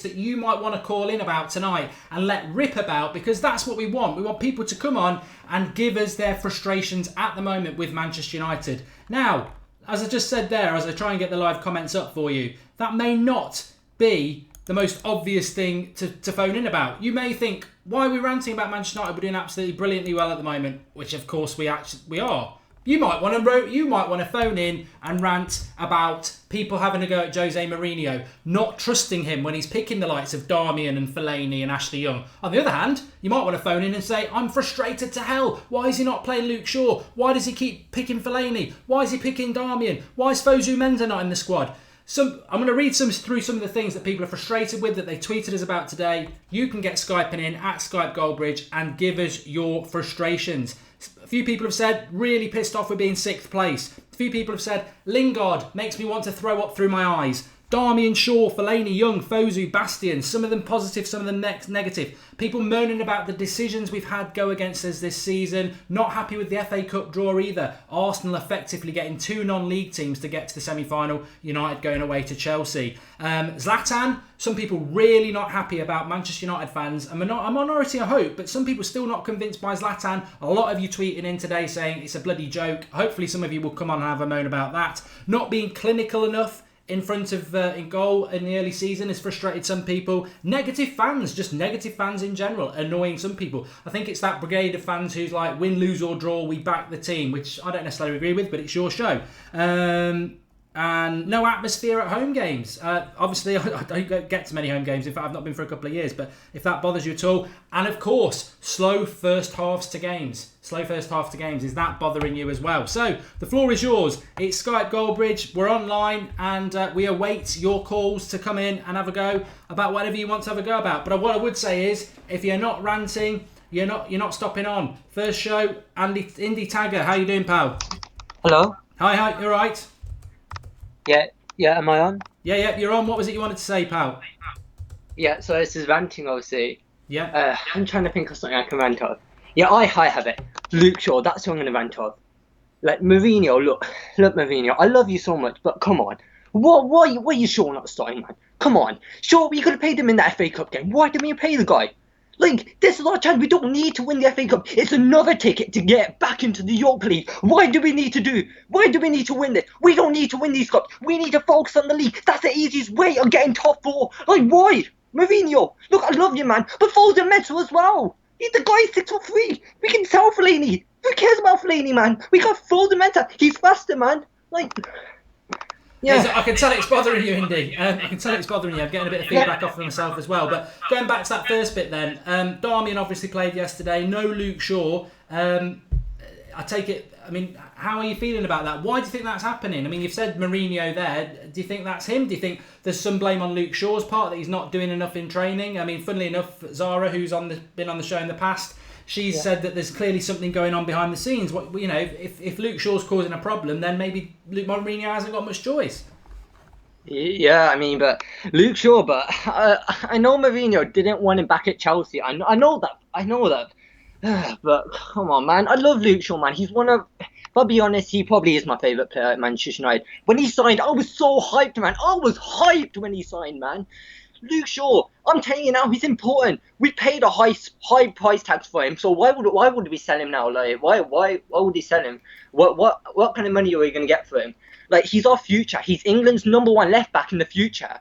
that you might want to call in about tonight and let rip about, because that's what we want. We want people to come on and give us their frustrations at the moment with Manchester United. Now, as I just said there, as I try and get the live comments up for you, that may not be the most obvious thing to phone in about. You may think, why are we ranting about Manchester United? We're doing absolutely brilliantly well at the moment, which of course we are. You might want to phone in and rant about people having a go at Jose Mourinho, not trusting him when he's picking the likes of Darmian and Fellaini and Ashley Young. On the other hand, you might want to phone in and say, I'm frustrated to hell. Why is he not playing Luke Shaw? Why does he keep picking Fellaini? Why is he picking Darmian? Why is Fosu-Mensah not in the squad? I'm going to read through some of the things that people are frustrated with that they tweeted us about today. You can get Skyping in at Skype Goldbridge and give us your frustrations. A few people have said, really pissed off with being 6th place. A few people have said, Lingard makes me want to throw up through my eyes. Darmian, Shaw, Fellaini, Young, Fosu, Bastian, some of them positive, some of them negative. People moaning about the decisions we've had go against us this season. Not happy with the FA Cup draw either. Arsenal effectively getting 2 non-league teams to get to the semi-final. United going away to Chelsea. Zlatan, some people really not happy about Manchester United fans. A minority, I hope, but some people still not convinced by Zlatan. A lot of you tweeting in today saying it's a bloody joke. Hopefully some of you will come on and have a moan about that. Not being clinical enough in front of in goal in the early season has frustrated some people. Negative fans, just negative fans in general, annoying some people. I think it's that brigade of fans who's like, win, lose or draw, we back the team, which I don't necessarily agree with, but it's your show. And no atmosphere at home games. Obviously, I don't get to many home games. In fact, I've not been for a couple of years. But if that bothers you at all, and of course, slow first halves to games. Is that bothering you as well? So the floor is yours. It's Skype Goldbridge. We're online, and we await your calls to come in and have a go about whatever you want to have a go about. But what I would say is, if you're not ranting, you're not stopping on. First show, Indy Tagger. How you doing, pal? Hello. Hi. You all right? Yeah, am I on? Yeah, you're on. What was it you wanted to say, pal? Yeah, so this is ranting, obviously. Yeah. I'm trying to think of something I can rant of. Yeah, I have it. Luke Shaw, that's who I'm going to rant of. Like, Mourinho, look, Mourinho, I love you so much, but come on. Why are you Shaw not starting, man? Come on. Shaw, we could have paid him in that FA Cup game. Why didn't we pay the guy? Like, this is our chance. We don't need to win the FA Cup. It's another ticket to get back into the Europa League. Why do we need to win this? We don't need to win these cups. We need to focus on the league. That's the easiest way of getting top 4. Like, why? Mourinho, look, I love you, man. But Fosu-Mensah as well. The guy's 6'3". We can sell Fellaini. Who cares about Fellaini, man? We got Fosu-Mensah. He's faster, man. Like... Yeah, I can tell it's bothering you, Indy. I can tell it's bothering you. I'm getting a bit of feedback off of myself as well. But going back to that first bit then, Darmian obviously played yesterday. No Luke Shaw. I take it, I mean, how are you feeling about that? Why do you think that's happening? I mean, you've said Mourinho there. Do you think that's him? Do you think there's some blame on Luke Shaw's part that he's not doing enough in training? I mean, funnily enough, Zara, who's been on the show in the past, she's said that there's clearly something going on behind the scenes. If Luke Shaw's causing a problem, then maybe Mourinho hasn't got much choice. Yeah, I mean, but Luke Shaw, but I know Mourinho didn't want him back at Chelsea. I know that. But come on, man. I love Luke Shaw, man. He's one of, if I'll be honest, he probably is my favourite player at Manchester United. When he signed, I was so hyped, man. I was hyped when he signed, man. Luke Shaw, I'm telling you now, he's important. We paid a high price tag for him, so why would we sell him now? Like, why would he sell him? What kind of money are we gonna get for him? Like, he's our future. He's England's #1 left back in the future.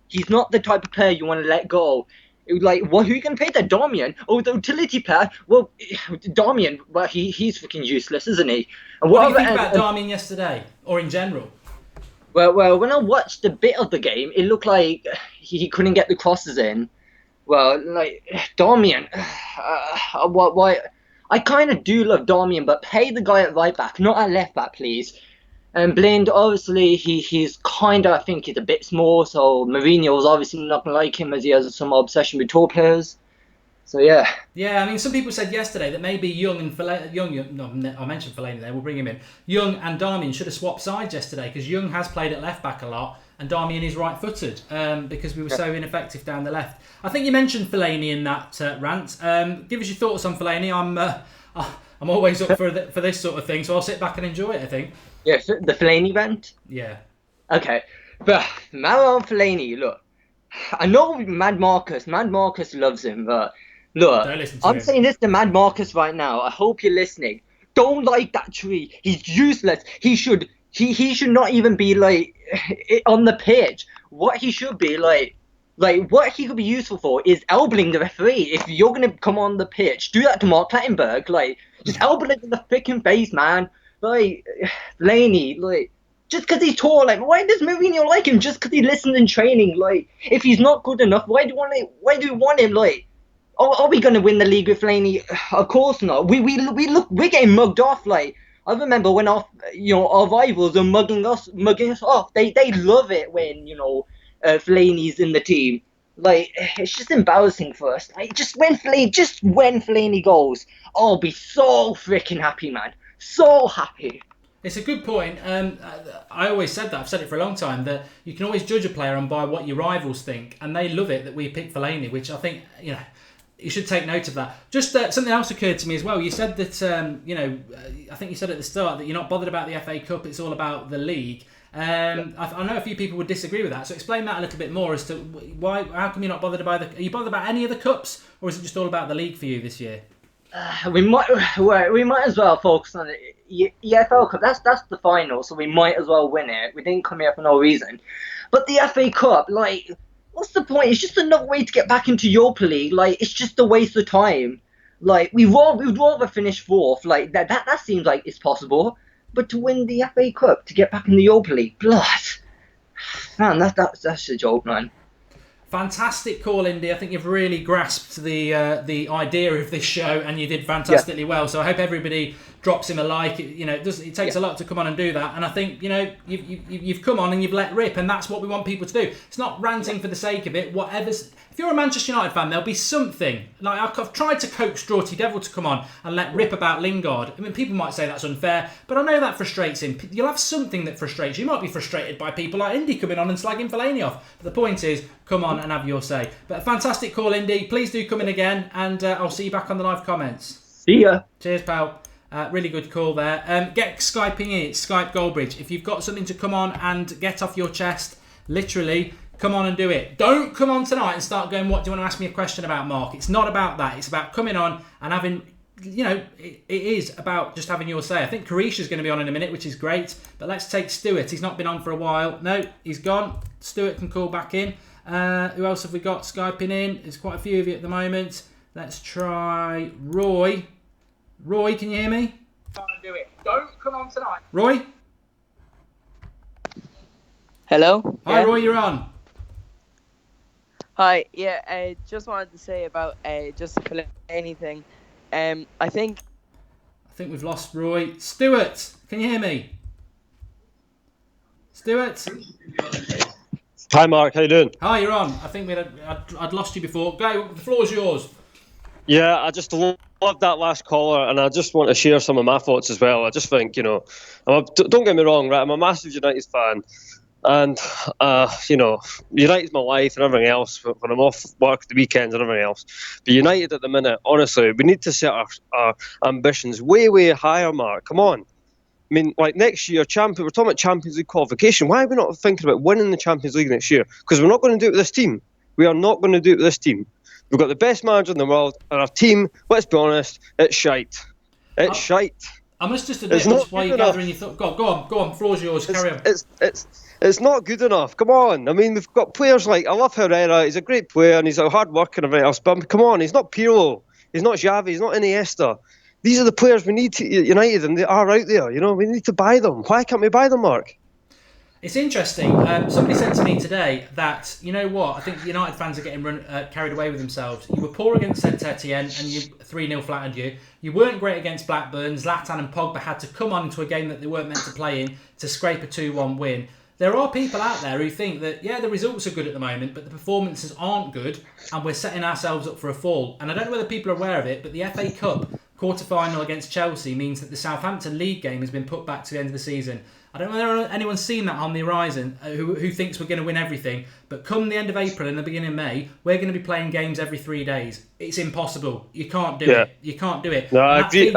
He's not the type of player you want to let go. Like, who are you gonna pay that? Darmian? Oh, the utility player? Well, Darmian, well, he's freaking useless, isn't he? And what do you think about Darmian yesterday, or in general? Well, when I watched a bit of the game, it looked like he couldn't get the crosses in. Well, like, Darmian, why? I kind of do love Darmian, but pay the guy at right back, not at left back, please. And Blind, obviously, he's kind of, I think he's a bit small, so Mourinho's obviously not going to like him as he has some obsession with tall players. So, yeah. Yeah, I mean, some people said yesterday that maybe Young and Fellaini, I mentioned Fellaini there, we'll bring him in. Young and Darmian should have swapped sides yesterday, because Young has played at left-back a lot, and Darmian is right-footed, because we were so ineffective down the left. I think you mentioned Fellaini in that rant. Give us your thoughts on Fellaini. I'm always up for this sort of thing, so I'll sit back and enjoy it, I think. Yeah, the Fellaini rant? Yeah. Okay, but Marouane Fellaini, look. I know Mad Marcus loves him, but look, Don't listen to I'm him. saying this to Mad Marcus right now. I hope you're listening. Don't like that tree. He's useless. He should not even be like on the pitch. What he should be like what he could be useful for is elbowing the referee. If you're gonna come on the pitch, do that to Mark Clattenburg. Like, just elbow him in the freaking face, man. Like, Fellaini, like, just because he's tall, like, why does Mourinho like him? Just because he listens in training, like, if he's not good enough, why do we want him? Like, are we gonna win the league with Fellaini? Of course not. We're getting mugged off. Like, I remember when our rivals are mugging us off. They love it when Fellaini's in the team. Like, it's just embarrassing for us. Like, just when Fellaini goes, I'll be so freaking happy, man. So happy. It's a good point. I always said that. I've said it for a long time, that you can always judge a player on by what your rivals think, and they love it that we pick Fellaini, which I think, you should take note of that. Just something else occurred to me as well. You said that, I think you said at the start that you're not bothered about the FA Cup, it's all about the league. I know a few people would disagree with that, so explain that a little bit more as to how come you're not bothered are you bothered about any of the cups, or is it just all about the league for you this year? We might as well focus on the EFL Cup. That's the final, so we might as well win it. We didn't come here for no reason. But the FA Cup, like, what's the point? It's just another way to get back into Europa League. Like, it's just a waste of time. Like, we'd rather finish fourth. Like, that seems like it's possible. But to win the FA Cup, to get back in the Europa League, blood. Man, that's a joke, man. Fantastic call, Indy. I think you've really grasped the idea of this show, and you did fantastically well. So I hope everybody drops him a like. It takes a lot to come on and do that, and I think you've come on and you've let rip, and that's what we want people to do. It's not ranting for the sake of it. If you're a Manchester United fan, there'll be something. Like, I've tried to coax Draughty Devil to come on and let rip about Lingard. I mean, people might say that's unfair, but I know that frustrates him. You'll have something that frustrates you. You might be frustrated by people like Indy coming on and slagging Fellaini off. But the point is, come on and have your say. But a fantastic call, Indy. Please do come in again, and I'll see you back on the live comments. See ya. Cheers, pal. Really good call there. Get Skyping in. It's Skype Goldbridge. If you've got something to come on and get off your chest, literally, come on and do it. Don't come on tonight and start going, what do you want to ask me a question about, Mark? It's not about that. It's about coming on and having, it is about just having your say. I think Carisha's going to be on in a minute, which is great. But let's take Stuart. He's not been on for a while. No, he's gone. Stuart can call back in. Who else have we got Skyping in? There's quite a few of you at the moment. Let's try Roy. Roy, can you hear me? Come on and do it. Don't come on tonight. Roy? Hello? Hi, Roy, you're on. Hi, yeah, I just wanted to say about just anything. I think we've lost Roy. Stuart, can you hear me? Stuart? Hi, Mark. How you doing? Hi, you're on. I think I'd lost you before. Go, the floor's yours. Yeah, I just love that last caller, and I just want to share some of my thoughts as well. I just think, don't get me wrong, right? I'm a massive United fan. And, United's my life and everything else when I'm off work, the weekends and everything else. But United at the minute, honestly, we need to set our ambitions way, way higher, Mark. Come on. I mean, like next year, we're talking about Champions League qualification. Why are we not thinking about winning the Champions League next year? Because we're not going to do it with this team. We are not going to do it with this team. We've got the best manager in the world, and our team, let's be honest, it's shite. It's shite. I must just admit, that's why you're gathering your thoughts. Go on, floor's yours, carry on. It's not good enough. Come on. I mean, we've got players like, I love Herrera, he's a great player and he's a hard worker and everything else, but come on, he's not Pirlo, he's not Xavi, he's not Iniesta. These are the players we need to United, and they are out there. We need to buy them. Why can't we buy them, Mark? It's interesting. Somebody said to me today that, you know what, I think United fans are getting carried away with themselves. You were poor against Saint Etienne and you 3-0 flattered you. You weren't great against Blackburn. Zlatan and Pogba had to come on into a game that they weren't meant to play in to scrape a 2-1 win. There are people out there who think that, yeah, the results are good at the moment, but the performances aren't good, and we're setting ourselves up for a fall. And I don't know whether people are aware of it, but the FA Cup quarter-final against Chelsea means that the Southampton League game has been put back to the end of the season. I don't know whether anyone's seen that on the horizon, who thinks we're going to win everything, but come the end of April and the beginning of May, we're going to be playing games every 3 days. It's impossible. You can't do it. You can't do it. No, I agree.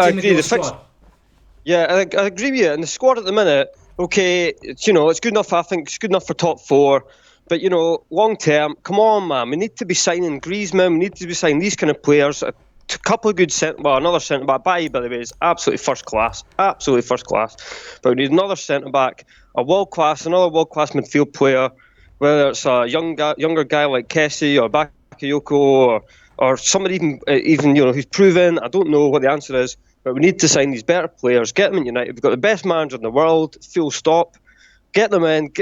Yeah, I agree with you. And the squad at the minute, okay, it's good enough. I think it's good enough for top four. But, long term, come on, man. We need to be signing Griezmann. We need to be signing these kind of players. A couple of good another centre-back. Bailly, by the way, is absolutely first class. Absolutely first class. But we need another centre-back, another world-class midfield player, whether it's a younger guy like Kessie or Bakayoko or somebody even who's proven. I don't know what the answer is, but we need to sign these better players, get them in United. We've got the best manager in the world, full stop. Get them in,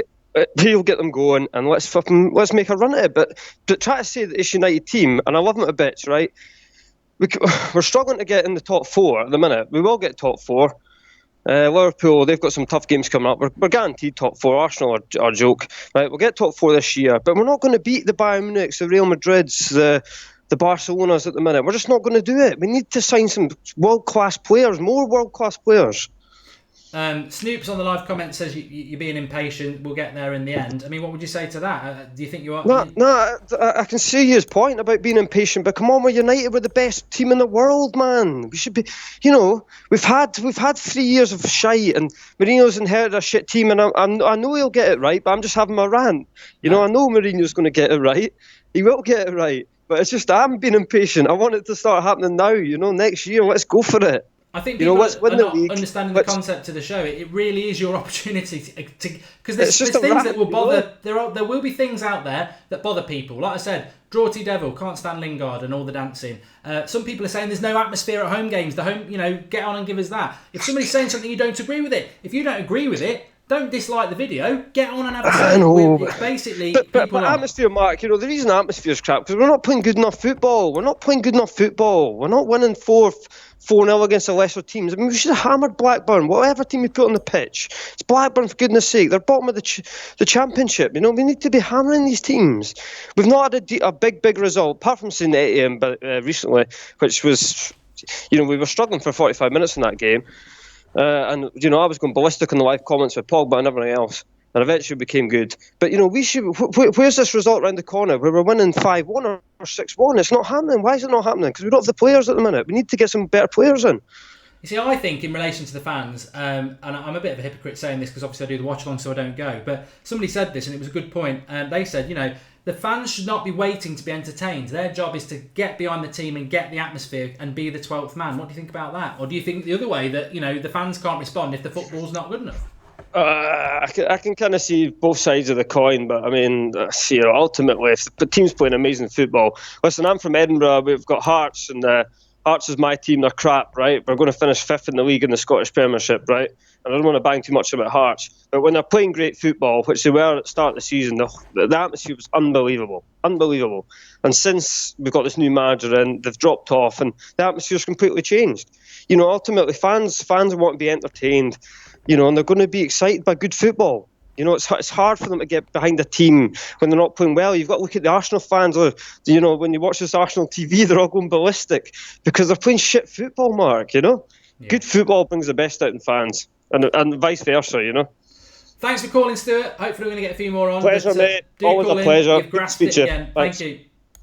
he'll get them going, and let's make a run at it. But try to say that this United team, and I love them to bits, right? We're struggling to get in the top 4 at the minute. We will get top 4. Liverpool, they've got some tough games coming up. We're guaranteed top 4. Arsenal are a joke, right? We'll get top 4 this year, but we're not going to beat the Bayern Munichs, the Real Madrids, the Barcelonas at the minute. We're just not going to do it. We need to sign some world-class players, more world-class players. Snoops on the live comment says you're being impatient. We'll get there in the end. I mean, what would you say to that? Do you think you are? No, I can see his point about being impatient, but come on, we're United. We're the best team in the world, man. We should be. We've had 3 years of shite, and Mourinho's inherited a shit team, and I know he'll get it right. But I'm just having my rant. I know Mourinho's going to get it right. He will get it right. But it's just I'm being impatient. I want it to start happening now. Next year. Let's go for it. I think people are not understanding the concept of the show. It really is your opportunity to because there's things that will bother. There will be things out there that bother people. Like I said, Draughty Devil can't stand Lingard and all the dancing. Some people are saying there's no atmosphere at home games. Get on and give us that. If somebody's saying something you don't agree with it, if you don't agree with it, don't dislike the video. Get on and have a say. I know. It's basically, but atmosphere, Mark. The reason atmosphere's crap because we're not playing good enough football. We're not winning 4-0 against the lesser teams. I mean, we should have hammered Blackburn. Whatever team we put on the pitch, it's Blackburn, for goodness sake. They're bottom of the championship. We need to be hammering these teams. We've not had a big result apart from St Etienne recently, which was, we were struggling for 45 minutes in that game. And I was going ballistic in the live comments with Pogba and everything else, and eventually became good. But we should. Where's this result around the corner where we're winning 5-1 or 6-1? It's not happening. Why is it not happening? Because we don't have the players at the minute. We need to get some better players in. You see, I think in relation to the fans, and I'm a bit of a hypocrite saying this because obviously I do the watch along, so I don't go. But somebody said this, and it was a good point. They said, the fans should not be waiting to be entertained. Their job is to get behind the team and get the atmosphere and be the 12th man. What do you think about that? Or do you think the other way, that the fans can't respond if the football's not good enough? I can kind of see both sides of the coin, but I mean, ultimately, if the team's playing amazing football. Listen, I'm from Edinburgh. We've got Hearts, and Hearts is my team. They're crap, right? We're going to finish 5th in the league in the Scottish Premiership, right? And I don't want to bang too much about Hearts, but when they're playing great football, which they were at the start of the season, the atmosphere was unbelievable. And since we've got this new manager in, they've dropped off, and the atmosphere's completely changed. Ultimately, fans want to be entertained, and they're going to be excited by good football. It's hard for them to get behind a team when they're not playing well. You've got to look at the Arsenal fans. When you watch this Arsenal TV, they're all going ballistic because they're playing shit football, Mark. Yeah. Good football brings the best out in fans, and vice versa. Thanks for calling, Stuart. Hopefully we're going to get a few more on. Pleasure, mate. Always a pleasure. You've grasped it again. Thank you.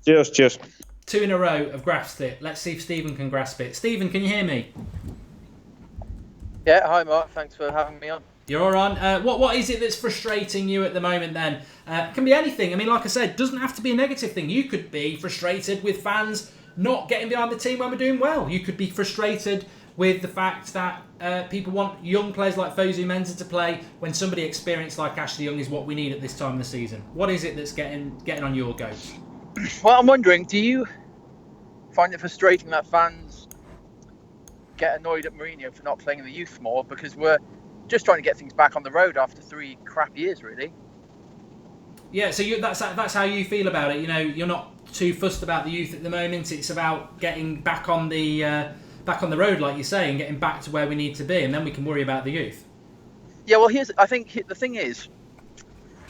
Cheers. 2 in a row have grasped it. Let's see if Stephen can grasp it. Stephen, can you hear me? Yeah, hi Mark. Thanks for having me on. You're all on. What is it that's frustrating you at the moment then? It can be anything. I mean, like I said, it doesn't have to be a negative thing. You could be frustrated with fans not getting behind the team when we're doing well. You could be frustrated with the fact that people want young players like Fosu-Mensah to play when somebody experienced like Ashley Young is what we need at this time of the season. What is it that's getting on your goats? Well, I'm wondering, do you find it frustrating that fans get annoyed at Mourinho for not playing in the youth more? Because we're just trying to get things back on the road after 3 crap years, really. Yeah, so that's how you feel about it. You're not too fussed about the youth at the moment. It's about getting back on the road, like you say, and getting back to where we need to be, and then we can worry about the youth. Yeah, well, I think the thing is,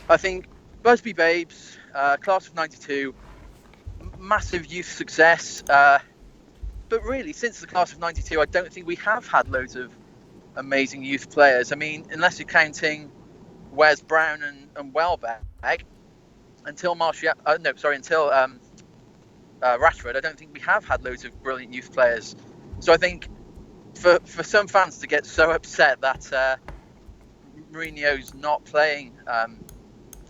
I think Busby Babes, class of '92, massive youth success. But really, since the class of '92, I don't think we have had loads of amazing youth players. I mean, unless you're counting Wes Brown and Welbeck, until Rashford, I don't think we have had loads of brilliant youth players. So I think for some fans to get so upset that Mourinho's not playing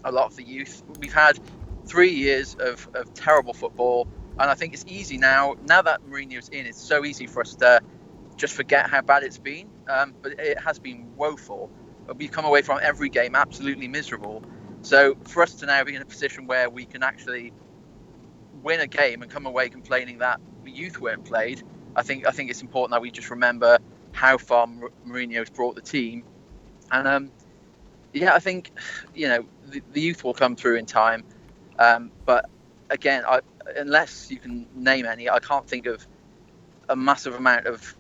a lot of the youth. We've had 3 years of terrible football, and I think it's easy now that Mourinho's in, it's so easy for us to just forget how bad it's been. But it has been woeful. We've come away from every game absolutely miserable. So for us to now be in a position where we can actually win a game and come away complaining that the youth weren't played, I think it's important that we just remember how far Mourinho's brought the team. And I think the youth will come through in time. But again, unless you can name any, I can't think of a massive amount of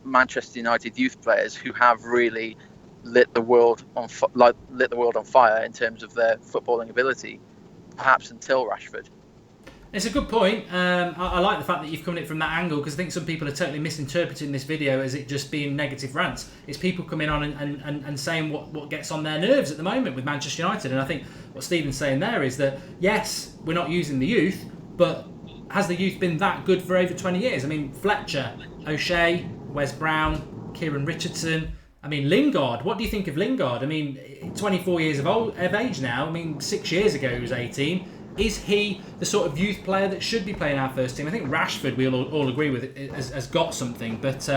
Manchester United youth players who have really lit the world on fire in terms of their footballing ability, perhaps until Rashford. It's a good point. I like the fact that you've come at it from that angle, because I think some people are totally misinterpreting this video as it just being negative rants. It's people coming on and saying what gets on their nerves at the moment with Manchester United. And I think what Stephen's saying there is that, yes, we're not using the youth, but has the youth been that good for over 20 years? I mean, Fletcher, O'Shea, Wes Brown, Kieran Richardson. I mean, Lingard. What do you think of Lingard? I mean, 24 years of age now. I mean, 6 years ago he was 18. Is he the sort of youth player that should be playing our first team? I think Rashford, we all agree with, has got something, but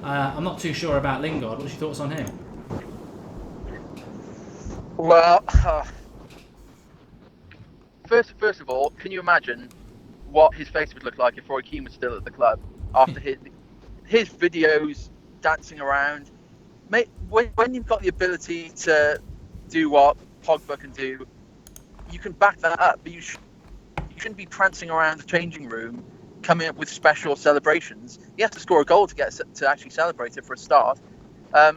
I'm not too sure about Lingard. What's your thoughts on him? Well, first of all, can you imagine what his face would look like if Roy Keane was still at the club after his videos dancing around? Mate, when you've got the ability to do what Pogba can do, you can back that up, but you shouldn't be prancing around the changing room coming up with special celebrations. You have to score a goal to actually celebrate it for a start. I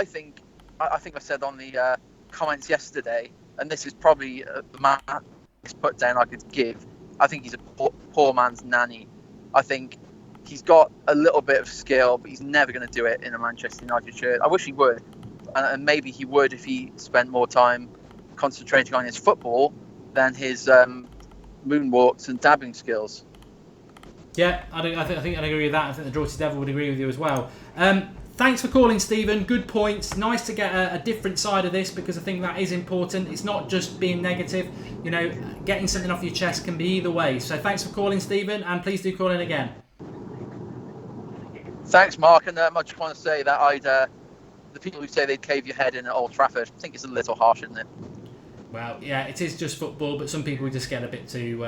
think I said on the comments yesterday, and this is probably the max put down I could give. I think he's a poor man's nanny. I think he's got a little bit of skill, but he's never going to do it in a Manchester United shirt. I wish he would, and maybe he would if he spent more time concentrating on his football than his moonwalks and dabbing skills. Yeah, I think I'd agree with that. I think the Draughty Devil would agree with you as well. Thanks for calling, Stephen. Good points. Nice to get a different side of this, because I think that is important. It's not just being negative. You know, getting something off your chest can be either way. So thanks for calling, Stephen, and please do call in again. Thanks, Mark. And I just want to say that the people who say they'd cave your head in at Old Trafford, I think it's a little harsh, isn't it? Well, yeah, it is just football, but some people just get a bit too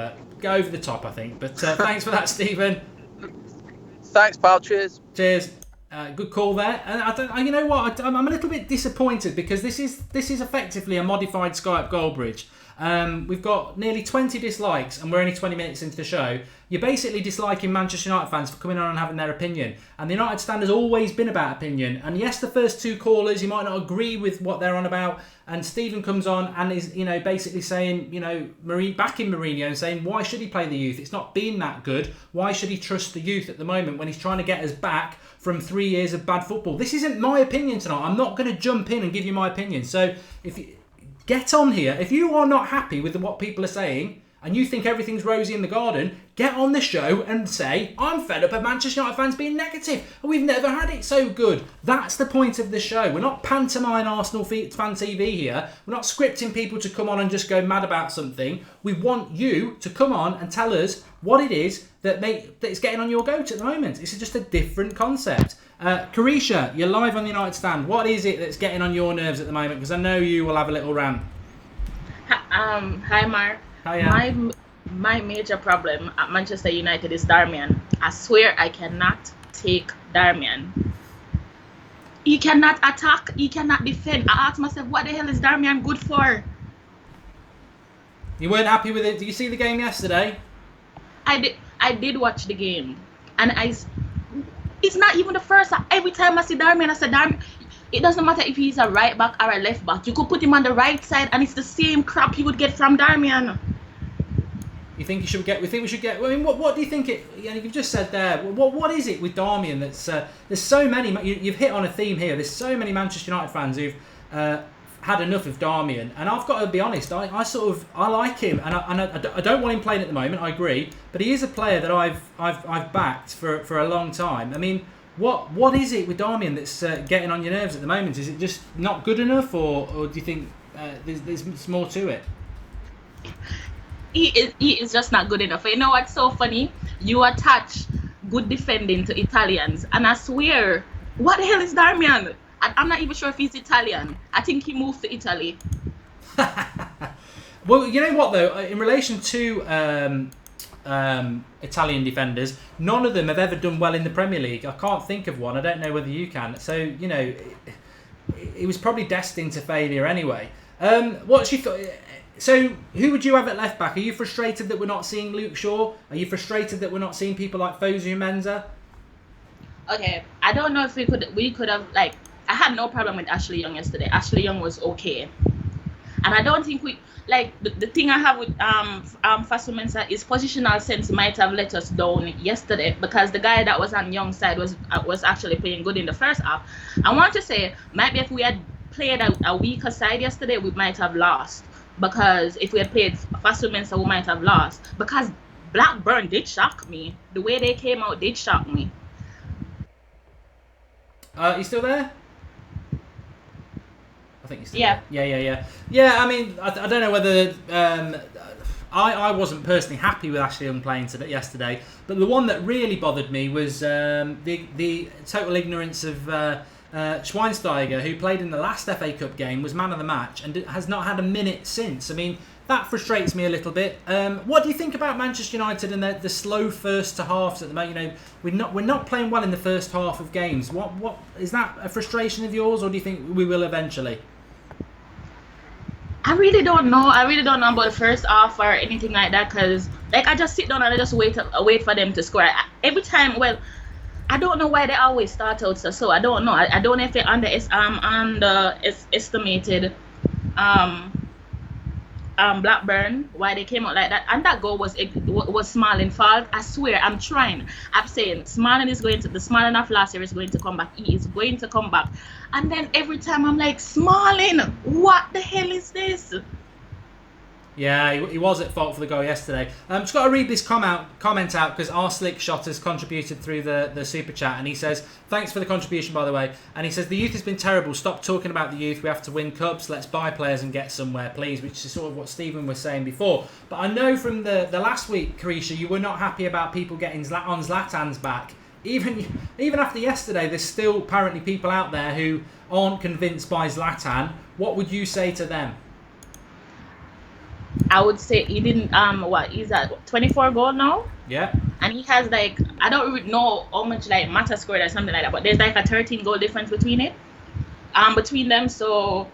go over the top, I think. But thanks for that, Stephen. Thanks, pal. Cheers. Cheers. Good call there. And you know what? I'm a little bit disappointed, because this is effectively a modified Skype Goldbridge. We've got nearly 20 dislikes, and we're only 20 minutes into the show. You're basically disliking Manchester United fans for coming on and having their opinion. And the United stand has always been about opinion. And yes, the first two callers, you might not agree with what they're on about. And Stephen comes on and is, basically saying, backing Mourinho and saying, why should he play the youth? It's not been that good. Why should he trust the youth at the moment when he's trying to get us back from 3 years of bad football? This isn't my opinion tonight. I'm not going to jump in and give you my opinion. So if you get on here, if you are not happy with what people are saying and you think everything's rosy in the garden, get on the show and say, I'm fed up of Manchester United fans being negative. We've never had it so good. That's the point of the show. We're not pantomime Arsenal fan TV here. We're not scripting people to come on and just go mad about something. We want you to come on and tell us what it is that is getting on your goat at the moment. It's just a different concept. Carisha, you're live on the United Stand. What is it that's getting on your nerves at the moment? Because I know you will have a little rant. Hi, Mark. Hi, my major problem at Manchester United is Darmian. I swear I cannot take Darmian. He cannot attack. He cannot defend. I ask myself, what the hell is Darmian good for? You weren't happy with it. Did you see the game yesterday? I did watch the game, and it's not even the first. Every time I see Darmian, I say, Darmian. It doesn't matter if he's a right back or a left back. You could put him on the right side, and it's the same crap you would get from Darmian. You think you should get? We think we should get. I mean, what do you think? You've just said there. What is it with Darmian that's? There's so many. You've hit on a theme here. There's so many Manchester United fans who've had enough of Darmian, and I've got to be honest. I like him, and I don't want him playing at the moment. I agree, but he is a player that I've backed for a long time. I mean, what is it with Darmian that's getting on your nerves at the moment? Is it just not good enough, or do you think there's more to it. He is just not good enough. You know what's so funny? You attach good defending to Italians, and I swear, what the hell is Darmian? I'm not even sure if he's Italian. I think he moved to Italy. Well, you know what though, in relation to Italian defenders, none of them have ever done well in the Premier League. I can't think of one. I don't know whether you can. So you know, it was probably destined to failure anyway. What's your thought? So, who would you have at left back? Are you frustrated that we're not seeing Luke Shaw? Are you frustrated that we're not seeing people like Fosu-Mensah? Okay, I don't know if we could have, like, I had no problem with Ashley Young yesterday. Ashley Young was okay. And I don't think the thing I have with Fosu-Mensah is positional sense might have let us down yesterday, because the guy that was on Young's side was actually playing good in the first half. I want to say, maybe if we had played a weaker side yesterday, we might have lost. Because if we had played Fosu-Mensah, we might have lost. Because Blackburn did shock me. The way they came out did shock me. You still there? I think you're still Yeah. there. Yeah, I mean, I don't know whether... I wasn't personally happy with Ashley Young playing yesterday. But the one that really bothered me was the total ignorance of... Schweinsteiger, who played in the last FA Cup game, was man of the match and has not had a minute since. I mean, that frustrates me a little bit. What do you think about Manchester United and the slow first to halves at the moment? You know, we're not playing well in the first half of games. What is that a frustration of yours, or do you think we will eventually? I really don't know. I really don't know about the first half or anything like that, because I just sit down and I just wait for them to score. Every time, well, I don't know why they always start out so. I don't know. I don't know if they underestimated Blackburn, why they came out like that. And that goal was Smalling fault. I swear, I'm trying. I'm saying Smalling the Smalling of last year is going to come back. He is going to come back. And then every time I'm like, Smalling, what the hell is this? Yeah, he was at fault for the goal yesterday. Just got to read this comment out because our Slick Shot has contributed through the super chat, and he says, thanks for the contribution, by the way. And he says, the youth has been terrible. Stop talking about the youth. We have to win cups. Let's buy players and get somewhere, please, which is sort of what Stephen was saying before. But I know from the last week, Carisha, you were not happy about people getting on Zlatan's back. Even after yesterday, there's still apparently people out there who aren't convinced by Zlatan. What would you say to them? I would say he didn't, he's at 24 goal now? Yeah. And he has I don't really know how much Mata scored or something like that, but there's a 13 goal difference between them, so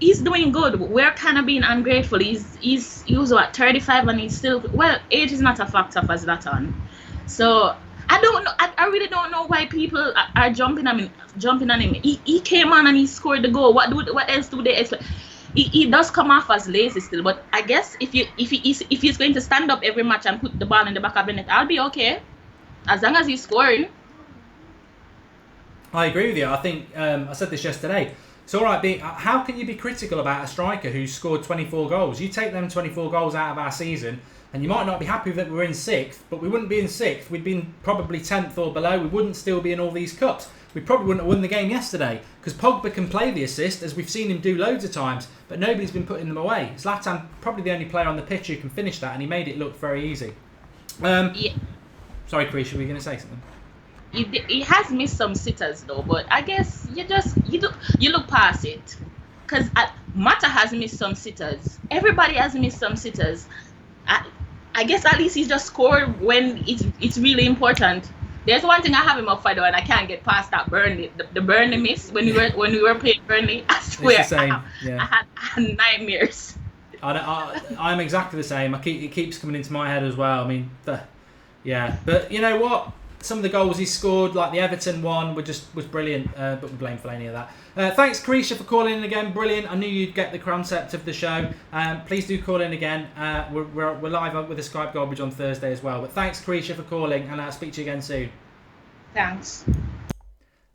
he's doing good. We're kind of being ungrateful. He was 35 and he's still, well, age is not a factor for Zlatan. So I don't know, I really don't know why people are jumping on him. He came on and he scored the goal. What else do they expect? He does come off as lazy still, but I guess if he's going to stand up every match and put the ball in the back of the net, I'll be okay, as long as he's scoring. I agree with you. I think I said this yesterday. It's all right. How can you be critical about a striker who's scored 24 goals? You take them 24 goals out of our season, and you might not be happy that we're in 6th, but we wouldn't be in 6th. We'd be probably 10th or below. We wouldn't still be in all these cups. We probably wouldn't have won the game yesterday because Pogba can play the assist, as we've seen him do loads of times, but nobody's been putting them away. Zlatan, probably the only player on the pitch who can finish that, and he made it look very easy. Yeah. Sorry, Carisha, were you going to say something? He has missed some sitters though, but I guess you look past it, because Mata has missed some sitters. Everybody has missed some sitters. I guess at least he's just scored when it's really important. There's one thing I have him up for though, and I can't get past that Burnley, the Burnley miss when we were playing Burnley. I swear, it's the same. I had nightmares. I'm exactly the same. It keeps coming into my head as well. I mean, yeah, but you know what? Some of the goals he scored, like the Everton one, was brilliant. But we blame Fellaini of that. Thanks, Carisha, for calling in again. Brilliant. I knew you'd get the concept of the show. Please do call in again. We're live up with the Skype Garbage on Thursday as well. But thanks, Carisha, for calling, and I'll speak to you again soon. Thanks.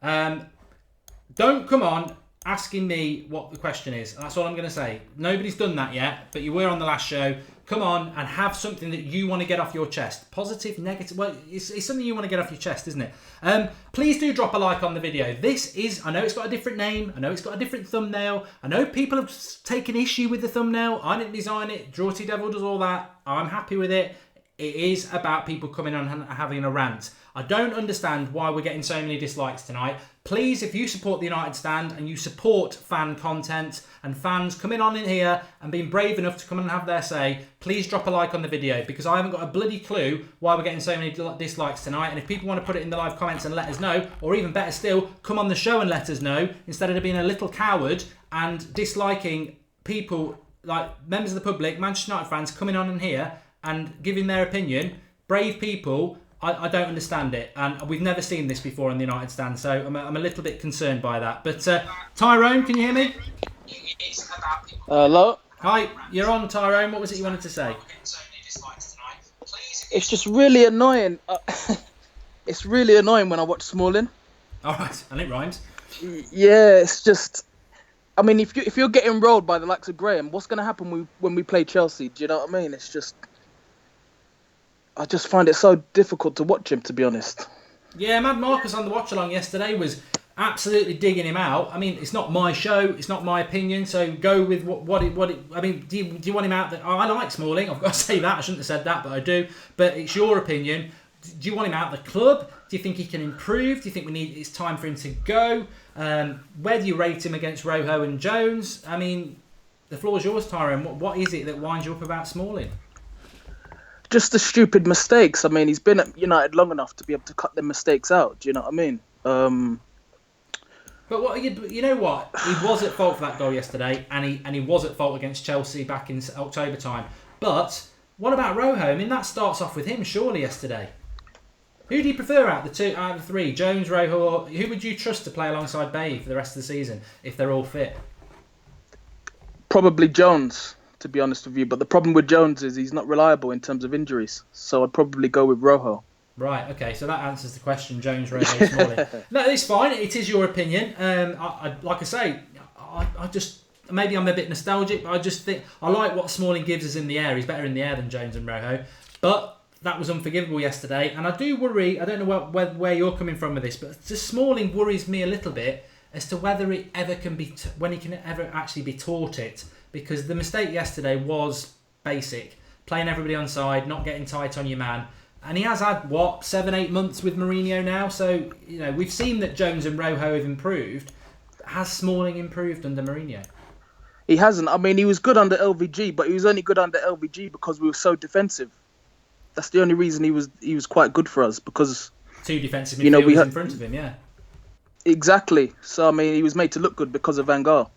Don't come on asking me what the question is. That's all I'm going to say. Nobody's done that yet, but you were on the last show. come on and have something that you want to get off your chest. Positive, negative, well, it's something you want to get off your chest, isn't it? Please do drop a like on the video. This is, I know it's got a different name, I know it's got a different thumbnail, I know people have taken issue with the thumbnail, I didn't design it, Draughty Devil does all that, I'm happy with it. It is about people coming on and having a rant. I don't understand why we're getting so many dislikes tonight. Please, if you support the United Stand and you support fan content and fans coming on in here and being brave enough to come and have their say, please drop a like on the video, because I haven't got a bloody clue why we're getting so many dislikes tonight. And if people want to put it in the live comments and let us know, or even better still, come on the show and let us know, instead of being a little coward and disliking people like members of the public, Manchester United fans coming on in here and giving their opinion. Brave people. I don't understand it, and we've never seen this before in the United Stand, so I'm a little bit concerned by that. But Tyrone, can you hear me? Hello? Hi, you're on, Tyrone. What was it you wanted to say? It's just really annoying. It's really annoying when I watch Smalling. All right, and it rhymes. Yeah, it's just... I mean, if you're getting rolled by the likes of Graham, what's going to happen when we play Chelsea? Do you know what I mean? It's just... I just find it so difficult to watch him, to be honest. Yeah, Mad Marcus on the watch-along yesterday was absolutely digging him out. I mean, it's not my show, it's not my opinion, so go with what it I mean, do you want him out there? I like Smalling, I've got to say that. I shouldn't have said that, but I do. But it's your opinion. Do you want him out of the club? Do you think he can improve? Do you think it's time for him to go? Where do you rate him against Rojo and Jones? I mean, the floor's yours, Tyrone. What is it that winds you up about Smalling? Just the stupid mistakes. I mean, he's been at United long enough to be able to cut them mistakes out. Do you know what I mean? But you know what? He was at fault for that goal yesterday, and he was at fault against Chelsea back in October time. But what about Rojo? I mean, that starts off with him surely yesterday. Who do you prefer out of the three? Jones, Rojo, or who would you trust to play alongside Bailly for the rest of the season if they're all fit? Probably Jones, to be honest with you. But the problem with Jones is he's not reliable in terms of injuries. So I'd probably go with Rojo. Right, okay, so that answers the question, Jones, Rojo, Smalling. No, it's fine. It is your opinion. Like I say, I just... Maybe I'm a bit nostalgic, but I just think... I like what Smalling gives us in the air. He's better in the air than Jones and Rojo. But that was unforgivable yesterday. And I do worry... I don't know where you're coming from with this, but just Smalling worries me a little bit as to whether it ever can be... when he can ever actually be taught it. Because the mistake yesterday was basic. Playing everybody on side, not getting tight on your man. And he has had, 7-8 months with Mourinho now. So, we've seen that Jones and Rojo have improved. Has Smalling improved under Mourinho? He hasn't. I mean, he was good under LVG, but he was only good under LVG because we were so defensive. That's the only reason he was quite good for us, because... Two defensive midfielders in front of him, yeah. Exactly. So, I mean, he was made to look good because of Van Gaal.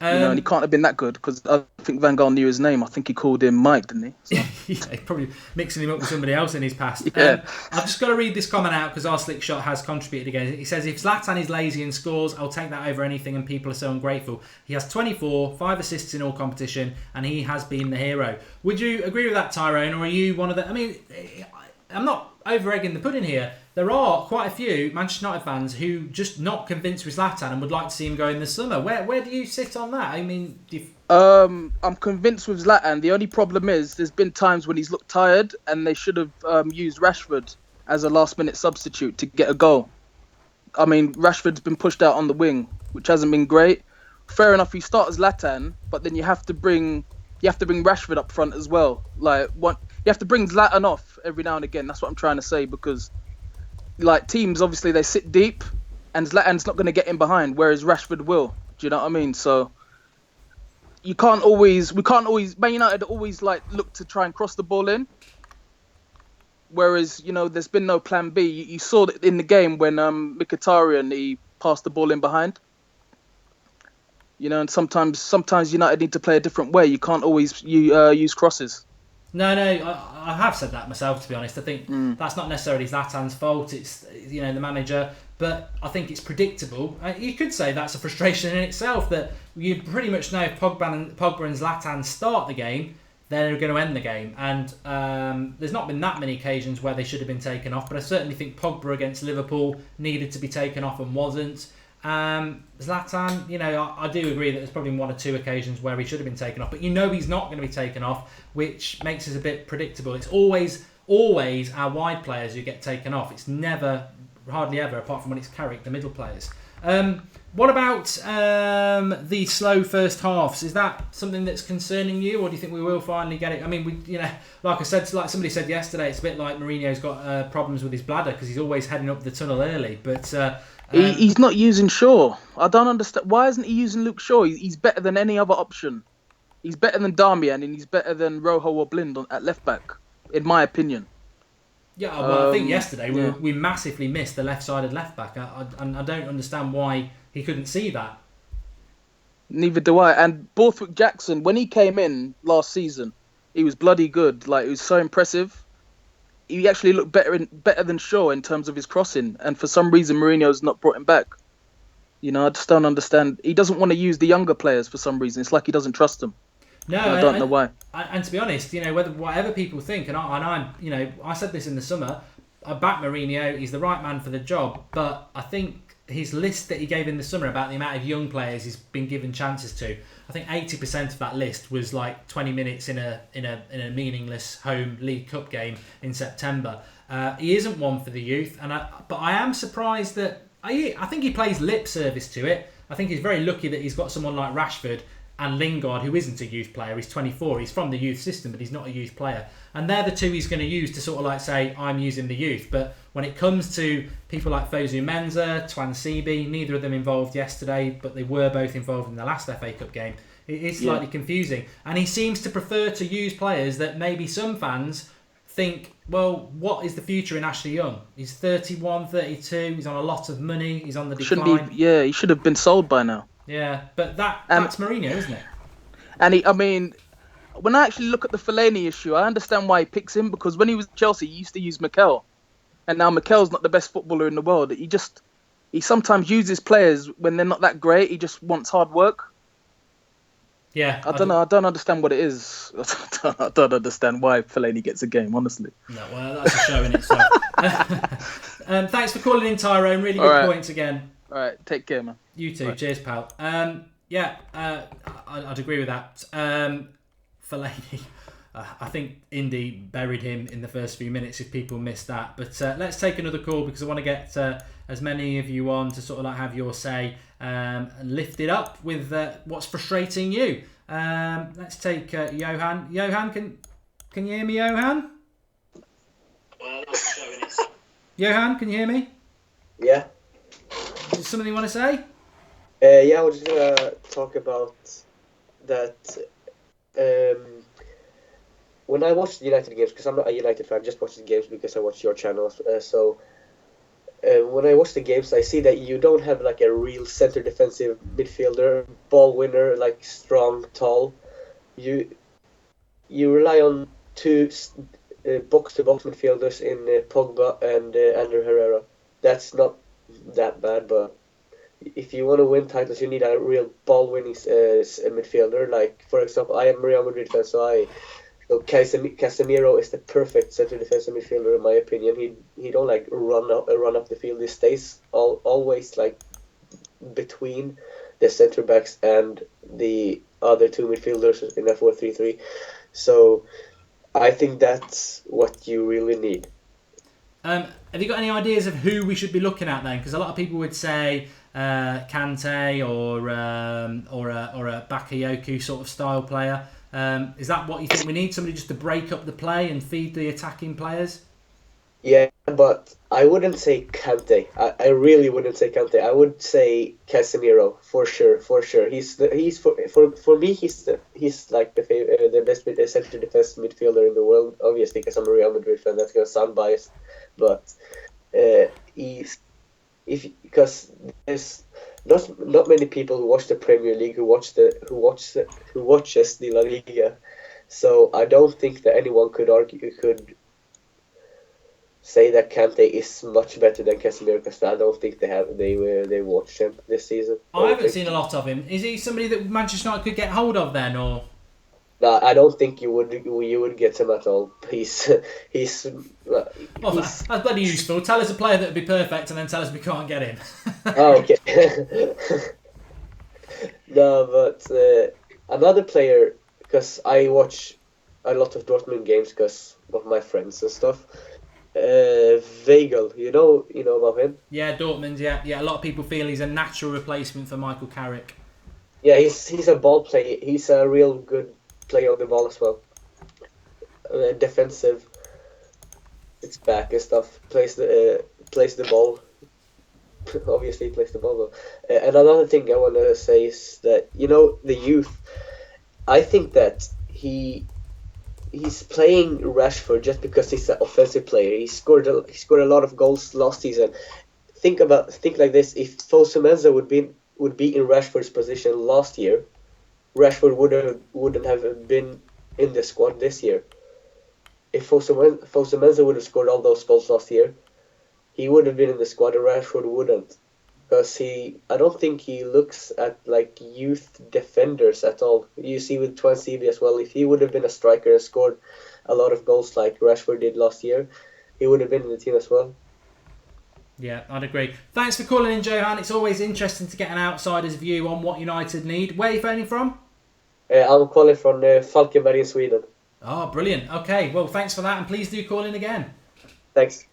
And he can't have been that good because I think Van Gaal knew his name. I think he called him Mike, didn't he? So. Yeah, probably mixing him up with somebody else in his past. Yeah. I've just got to read this comment out because our slick shot has contributed again. He says, if Zlatan is lazy and scores, I'll take that over anything, and people are so ungrateful. He has 24, 5 assists in all competition, and he has been the hero. Would you agree with that, Tyrone, or are you one of the... I mean, I'm not over-egging the pudding here. There are quite a few Manchester United fans who just not convinced with Zlatan and would like to see him go in the summer. Where do you sit on that? I mean, I'm convinced with Zlatan. The only problem is there's been times when he's looked tired, and they should have used Rashford as a last-minute substitute to get a goal. I mean, Rashford's been pushed out on the wing, which hasn't been great. Fair enough, you start as Zlatan, but then you have to bring Rashford up front as well. You have to bring Zlatan off every now and again. That's what I'm trying to say, because teams, obviously, they sit deep, and Zlatan's not going to get in behind, whereas Rashford will. Do you know what I mean? So we can't always. Man United always look to try and cross the ball in, whereas there's been no plan B. You saw that in the game when Mkhitaryan, he passed the ball in behind. And sometimes United need to play a different way. You can't always use crosses. No, I have said that myself, to be honest. I think that's not necessarily Zlatan's fault. It's, the manager. But I think it's predictable. You could say that's a frustration in itself, that you pretty much know if Pogba and Zlatan start the game, they're going to end the game. And there's not been that many occasions where they should have been taken off, but I certainly think Pogba against Liverpool needed to be taken off and wasn't. Zlatan, I do agree that there's probably one or two occasions where he should have been taken off, but he's not going to be taken off, which makes us a bit predictable. It's always our wide players who get taken off. It's never, hardly ever, apart from when it's Carrick, the middle players. What about the slow first halves? Is that something that's concerning you, or do you think we will finally get it? I mean, like I said, like somebody said yesterday, it's a bit like Mourinho's got problems with his bladder because he's always heading up the tunnel early. But he's not using Shaw. I don't understand. Why isn't he using Luke Shaw? He's better than any other option. He's better than Darmian, and he's better than Rojo or Blind at left back, in my opinion. Yeah, well, I think yesterday we massively missed the left-sided left back. I don't understand why he couldn't see that. Neither do I. And Borthwick Jackson, when he came in last season, he was bloody good. Like, it was so impressive. He actually looked better than Shaw in terms of his crossing. And for some reason, Mourinho's not brought him back. I just don't understand. He doesn't want to use the younger players for some reason. It's like he doesn't trust them. No, I don't know why. And to be honest, whatever people think, and I said this in the summer, I back Mourinho. He's the right man for the job, but I think his list that he gave in the summer about the amount of young players he's been given chances to, I think 80% of that list was like 20 minutes in a meaningless home League Cup game in September. He isn't one for the youth, but I am surprised that I think he plays lip service to it. I think he's very lucky that he's got someone like Rashford and Lingard, who isn't a youth player. He's 24. He's from the youth system, but he's not a youth player. And they're the two he's going to use to sort of like say, I'm using the youth. But when it comes to people like Fosu-Mensah, Twansibi, neither of them involved yesterday, but they were both involved in the last FA Cup game. It is slightly confusing. And he seems to prefer to use players that maybe some fans think, well, what is the future in Ashley Young? He's 31, 32. He's on a lot of money. He's on the decline. He should have been sold by now. Yeah, but that's Mourinho, isn't it? And when I actually look at the Fellaini issue, I understand why he picks him, because when he was at Chelsea, he used to use Mikel. And now Mikel's not the best footballer in the world. He sometimes uses players when they're not that great. He just wants hard work. Yeah. I don't know. I don't understand what it is. I don't understand why Fellaini gets a game, honestly. No, well, that's a show in itself. Thanks for calling in, Tyrone. Really good points again. All right, take care, man. You too. Right. Cheers, pal. I'd agree with that. Fellaini, I think Indy buried him in the first few minutes if people missed that. But let's take another call because I want to get as many of you on to sort of like have your say and lift it up with what's frustrating you. Let's take Johan. Johan, can you hear me, Johan? Well, that's showing it. Johan, can you hear me? Yeah. Is there something you want to say? I was just going to talk about that. When I watch the United games, because I'm not a United fan, I just watch the games because I watch your channels. When I watch the games, I see that you don't have like a real center defensive midfielder, ball winner, like strong, tall. You rely on two box-to-box midfielders in Pogba and Ander Herrera. That's not that bad, but if you want to win titles, you need a real ball-winning midfielder. Like, for example, I am a Real Madrid fan, so Casemiro is the perfect center defensive midfielder in my opinion. He don't like run up the field. He stays always like between the center backs and the other two midfielders in a 4-3-3. So I think that's what you really need. Have you got any ideas of who we should be looking at then? Because a lot of people would say Kante or a Bakayoko sort of style player. Is that what you think we need? Somebody just to break up the play and feed the attacking players? Yeah, but I wouldn't say Kante. I really wouldn't say Kante. I would say Casemiro for sure. For me he's like the best center defense midfielder in the world. Obviously, because I'm a Real Madrid fan, that's gonna sound biased, but because there's not many people who watch the Premier League who watches the La Liga, so I don't think that anyone could say that Kante is much better than Casemiro, because I don't think they watched him this season. I haven't seen a lot of him. Is he somebody that Manchester United could get hold of then, or? No, I don't think you would get him at all. He's that's bloody useful. Tell us a player that would be perfect, and then tell us we can't get him. Oh, okay. No, but another player, because I watch a lot of Dortmund games because of my friends and stuff. Weigl, you know about him? Yeah, Dortmund. Yeah. A lot of people feel he's a natural replacement for Michael Carrick. Yeah, he's a ball player. He's a real good player on the ball as well. Defensive. It's back and stuff. Plays the ball. Obviously, plays the ball well. And another thing I want to say is that the youth. I think that he's playing Rashford just because he's an offensive player. He scored a lot of goals last season. Think like this: if Fosu-Mensah would be in Rashford's position last year, Rashford wouldn't have been in the squad this year. If Fosu-Mensah would have scored all those goals last year, he would have been in the squad, and Rashford wouldn't. Because I don't think he looks at like youth defenders at all. You see with Twan as well, if he would have been a striker and scored a lot of goals like Rashford did last year, he would have been in the team as well. Yeah, I'd agree. Thanks for calling in, Johan. It's always interesting to get an outsider's view on what United need. Where are you phoning from? I'm calling from Falkenberg in Sweden. Oh, brilliant. Okay, well, thanks for that, and please do call in again. Thanks.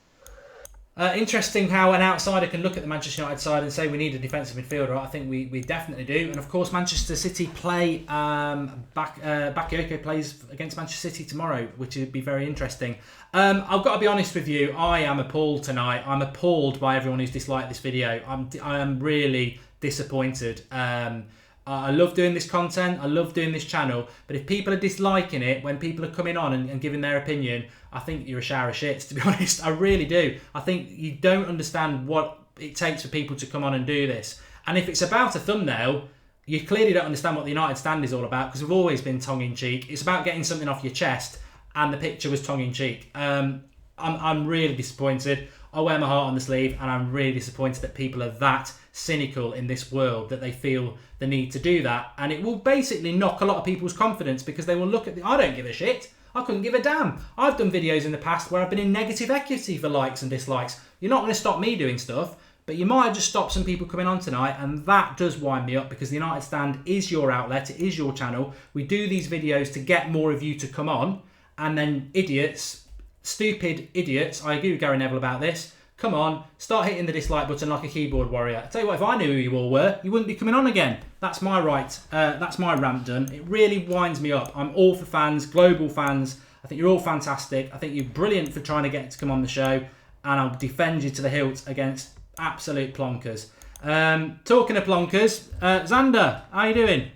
Interesting how an outsider can look at the Manchester United side and say we need a defensive midfielder. I think we definitely do. And of course, Manchester City play Bakayoko plays against Manchester City tomorrow, which would be very interesting. I've got to be honest with you. I am appalled tonight. I'm appalled by everyone who's disliked this video. I am really disappointed. I love doing this content. I love doing this channel. But if people are disliking it when people are coming on and giving their opinion, I think you're a shower of shits, to be honest. I really do. I think you don't understand what it takes for people to come on and do this. And if it's about a thumbnail, you clearly don't understand what the United stand is all about, because we've always been tongue-in-cheek. It's about getting something off your chest, and the picture was tongue-in-cheek. I'm really disappointed. I wear my heart on the sleeve, and I'm really disappointed that people are that cynical in this world that they feel the need to do that. And it will basically knock a lot of people's confidence, because they will look at I don't give a shit. I couldn't give a damn. I've done videos in the past where I've been in negative equity for likes and dislikes. You're not going to stop me doing stuff, but you might just stop some people coming on tonight, and that does wind me up, because the United Stand is your outlet, it is your channel. We do these videos to get more of you to come on, and then idiots, stupid idiots, I agree with Gary Neville about this, come on, start hitting the dislike button like a keyboard warrior. I tell you what, if I knew who you all were, you wouldn't be coming on again. That's my right. That's my rant done. It really winds me up. I'm all for fans, global fans. I think you're all fantastic. I think you're brilliant for trying to get to come on the show, and I'll defend you to the hilt against absolute plonkers. Talking of plonkers, Xander, how are you doing?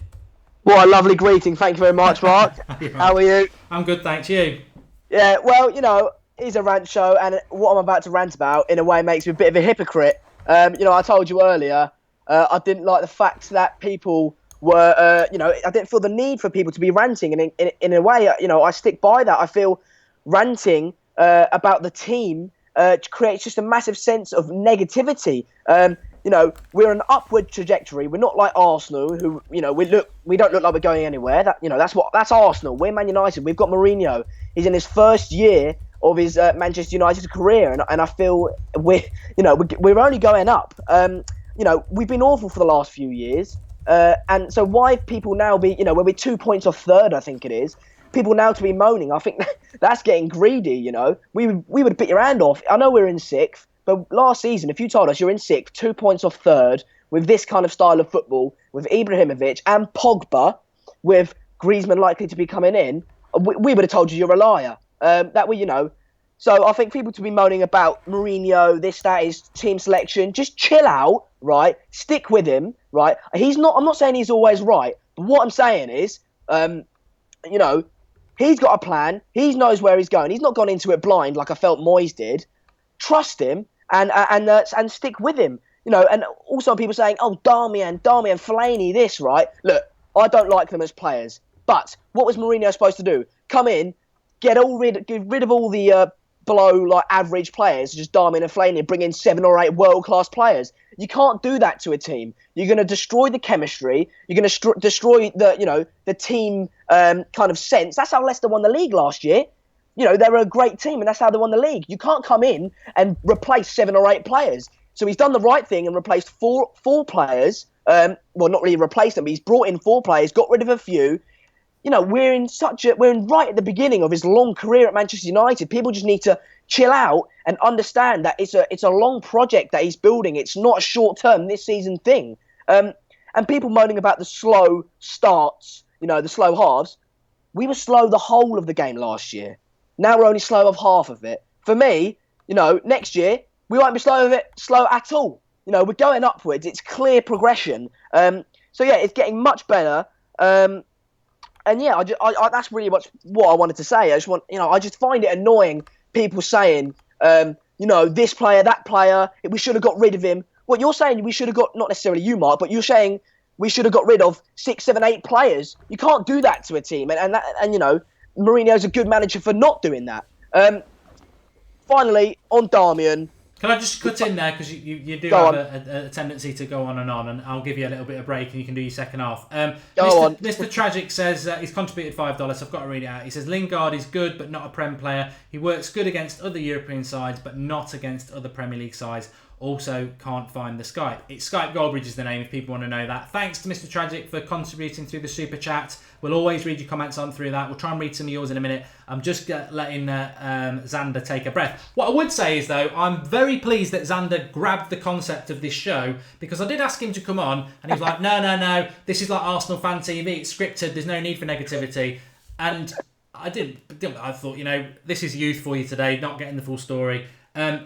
What a lovely greeting. Thank you very much, Mark. How are you? I'm good, thanks. You? Yeah, well, it's a rant show, and what I'm about to rant about, in a way, makes me a bit of a hypocrite. I told you earlier, I didn't like the fact that people were, I didn't feel the need for people to be ranting, and in a way, I stick by that. I feel ranting about the team creates just a massive sense of negativity. We're an upward trajectory. We're not like Arsenal, who, we don't look like we're going anywhere. That's Arsenal. We're Man United. We've got Mourinho. He's in his first year of his Manchester United career, and I feel we're only going up. We've been awful for the last few years, and so why people now be, when we're 2 points off third, I think it is, people now to be moaning, I think that's getting greedy. We would bit your hand off. I know we're in sixth, but last season, if you told us you're in sixth, 2 points off third, with this kind of style of football, with Ibrahimovic and Pogba, with Griezmann likely to be coming in, we would have told you you're a liar. So I think people to be moaning about Mourinho, this, that, his team selection, just chill out, right? Stick with him, right? I'm not saying he's always right, but what I'm saying is, he's got a plan. He knows where he's going. He's not gone into it blind like I felt Moyes did. Trust him and stick with him. And also people saying, oh, Darmian, Fellaini, this, right? Look, I don't like them as players, but what was Mourinho supposed to do? Come in, get rid of all the below average players, just Darmian and Fellaini, and bring in 7 or 8 world-class players. You can't do that to a team. You're going to destroy the chemistry. You're going to destroy the team kind of sense. That's how Leicester won the league last year. They were a great team, and that's how they won the league. You can't come in and replace 7 or 8 players. So he's done the right thing and replaced four players. Well, not really replaced them, but he's brought in 4 players, got rid of a few. We're in right at the beginning of his long career at Manchester United. People just need to chill out and understand that it's a long project that he's building. It's not a short-term this season thing. And people moaning about the slow starts, the slow halves. We were slow the whole of the game last year. Now we're only slow of half of it. For me, next year we won't be slow at all. We're going upwards. It's clear progression. So yeah, it's getting much better. And yeah, that's really much what I wanted to say. I just find it annoying people saying, this player, that player, we should have got rid of him. What you're saying, we should have got, not necessarily you, Mark, but you're saying we should have got rid of 6, 7, 8 players. You can't do that to a team. And Mourinho's a good manager for not doing that. Finally, on Darmian. Can I just cut in there, because you do have a tendency to go on, and I'll give you a little bit of break and you can do your second half. Mr. Tragic says he's contributed $5. I've got to read it out. He says Lingard is good but not a Prem player. He works good against other European sides but not against other Premier League sides. Also can't find the Skype. It's Skype Goldbridge is the name if people want to know that. Thanks to Mr. Tragic for contributing through the super chat. We'll always read your comments on through that. We'll try and read some of yours in a minute. I'm just letting Xander take a breath. What I would say is, though, I'm very pleased that Xander grabbed the concept of this show, because I did ask him to come on and he was like, no, this is like Arsenal fan TV. It's scripted. There's no need for negativity. And I didn't. I thought, this is youth for you today, not getting the full story.